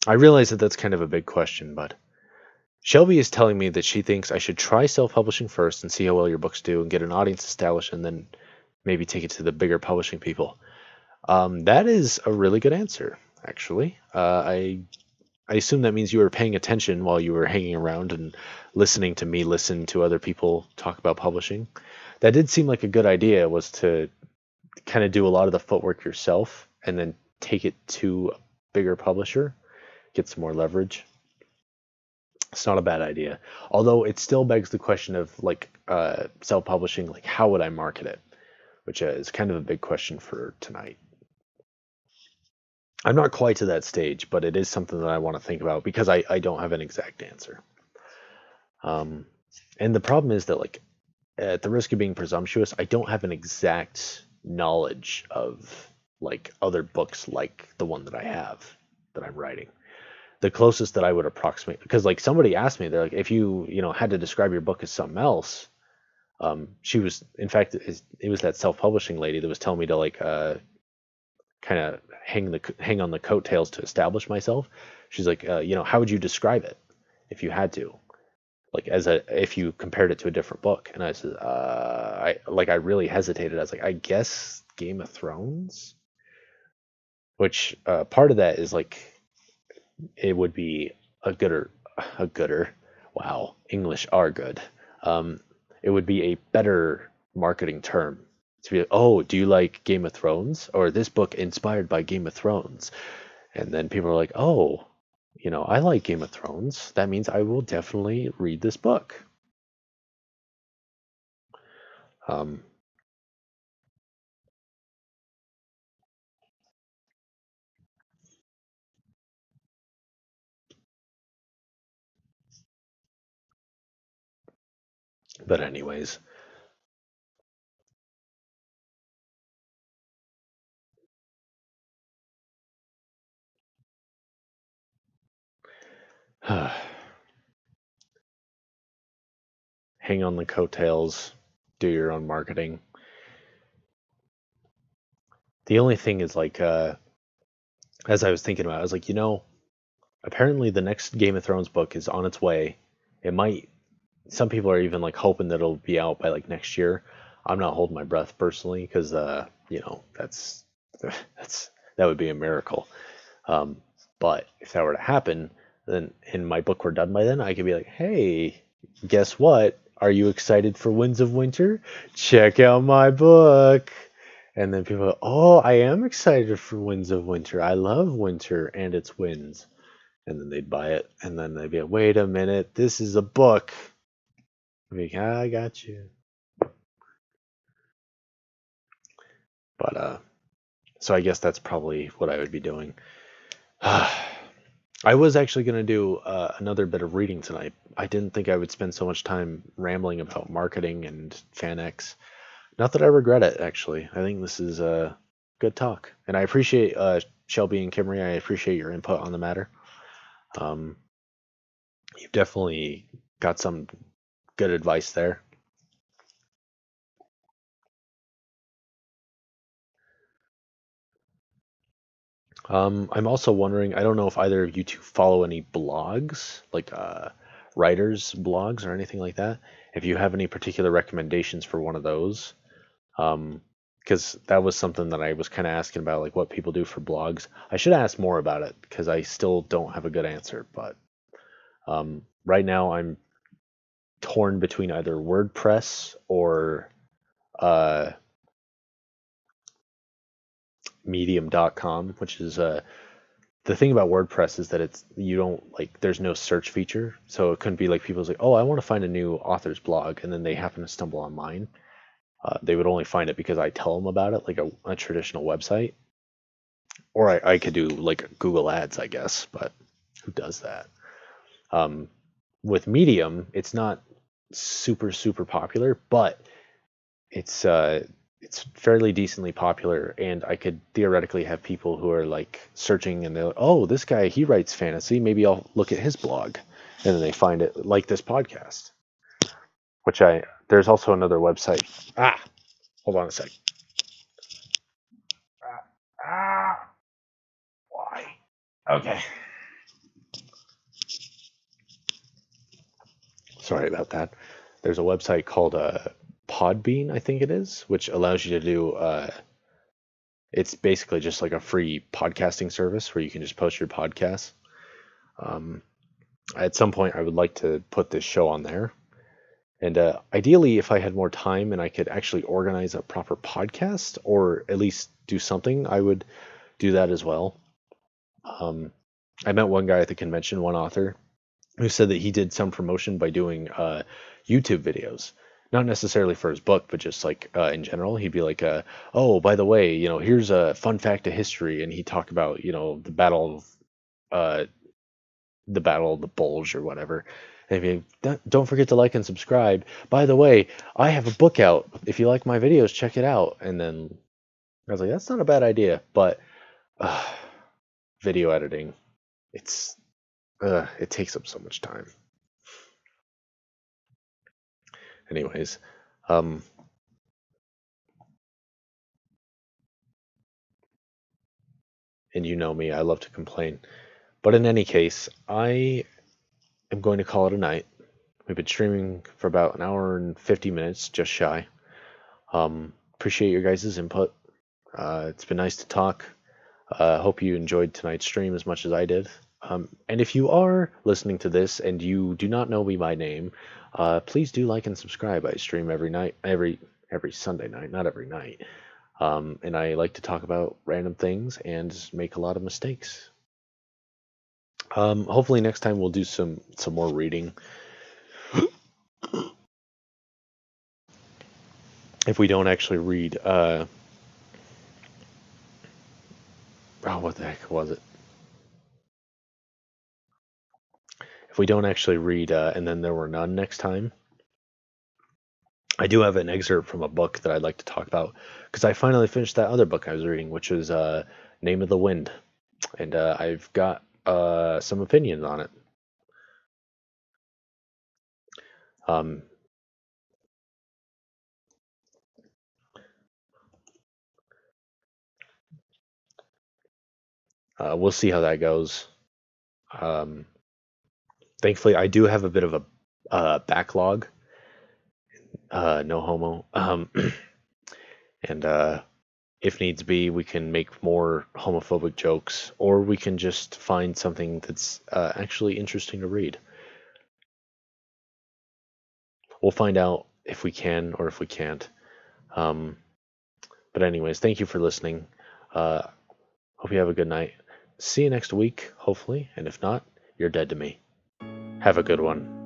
I realize that that's kind of a big question, but Shelby is telling me that she thinks I should try self-publishing first and see how well your books do and get an audience established, and then maybe take it to the bigger publishing people. That is a really good answer, actually. I assume that means you were paying attention while you were hanging around and listening to me listen to other people talk about publishing. That did seem like a good idea, was to kind of do a lot of the footwork yourself and then take it to a bigger publisher, get some more leverage. It's not a bad idea. Although it still begs the question of like self-publishing, like how would I market it? Which is kind of a big question for tonight. I'm not quite to that stage, but it is something that I want to think about because I don't have an exact answer. Um, and the problem is that, like, at the risk of being presumptuous, I don't have an exact knowledge of like other books like the one that I have that I'm writing. The closest that I would approximate, because like somebody asked me, they're like, if you had to describe your book as something else, she was, in fact, it was that self-publishing lady that was telling me to like kind of hang on the coattails to establish myself. She's like, how would you describe it if you had to? Like if you compared it to a different book. And I said, I really hesitated. I was like, I guess Game of Thrones, which part of that is like it would be a gooder. Wow, English are good. Um, it would be a better marketing term to be, oh, do you like Game of Thrones, or this book inspired by Game of Thrones? And then people are like, oh, I like Game of Thrones. That means I will definitely read this book. Um, But anyways, hang on the coattails, do your own marketing. The only thing is like, as I was thinking about it, I was like, apparently the next Game of Thrones book is on its way. It might. Some people are even like hoping that it'll be out by like next year. I'm not holding my breath personally because that's that would be a miracle. Um, but if that were to happen, then and my book were done by then, I could be like, hey, guess what? Are you excited for Winds of Winter? Check out my book. And then people go, oh, I am excited for Winds of Winter. I love winter and its winds. And then they'd buy it. And then they'd be like, wait a minute, this is a book. I'd be like, I got you. But so I guess that's probably what I would be doing. I was actually going to do another bit of reading tonight. I didn't think I would spend so much time rambling about marketing and FanX. Not that I regret it, actually. I think this is a good talk. And I appreciate Shelby and Kimry. I appreciate your input on the matter. Um, you've definitely got some good advice there. I'm also wondering, I don't know if either of you two follow any blogs, like writers' blogs or anything like that. If you have any particular recommendations for one of those, because that was something that I was kind of asking about, like what people do for blogs. I should ask more about it because I still don't have a good answer. But right now, I'm torn between either WordPress or uh, Medium.com, which is the thing about WordPress is that it's you don't like there's no search feature, so it couldn't be like people's like, oh, I want to find a new author's blog, and then they happen to stumble on mine. They would only find it because I tell them about it, like a traditional website, or I could do like Google Ads, I guess, but who does that? Um, with Medium, it's not super popular, but it's uh, it's fairly decently popular, and I could theoretically have people who are like searching and they're like, oh, this guy he writes fantasy, maybe I'll look at his blog, and then they find it like this podcast. Which there's also another website. Hold on a sec. Why? Okay. Sorry about that. There's a website called Podbean, I think it is, which allows you to do. It's basically just like a free podcasting service where you can just post your podcasts. Um, at some point, I would like to put this show on there, and ideally, if I had more time and I could actually organize a proper podcast or at least do something, I would do that as well. Um, I met one guy at the convention, one author, who said that he did some promotion by doing YouTube videos. Not necessarily for his book, but just like in general. He'd be like, "Oh, by the way, here's a fun fact of history," and he'd talk about, uh, the Battle of the Bulge or whatever. And he'd be like, don't forget to like and subscribe. By the way, I have a book out. If you like my videos, check it out. And then I was like, that's not a bad idea, but uh, video editing, it's it takes up so much time. Anyways, um, and you know me, I love to complain. But in any case, I am going to call it a night. We've been streaming for about an hour and 50 minutes, just shy. Appreciate your guys' input. It's been nice to talk. Hope you enjoyed tonight's stream as much as I did. And if you are listening to this and you do not know me by name, please do like and subscribe. I stream every night, every Sunday night, not every night. And I like to talk about random things and make a lot of mistakes. Hopefully next time we'll do some more reading. If we don't actually read, what the heck was it? If we don't actually read, and then there were none next time, I do have an excerpt from a book that I'd like to talk about because I finally finished that other book I was reading, which was Name of the Wind, and I've got some opinions on it. Um, we'll see how that goes. Um, Thankfully, I do have a bit of a backlog. No homo. And if needs be, we can make more homophobic jokes, or we can just find something that's actually interesting to read. We'll find out if we can or if we can't. Um, but anyways, thank you for listening. Hope you have a good night. See you next week, hopefully, and if not, you're dead to me. Have a good one.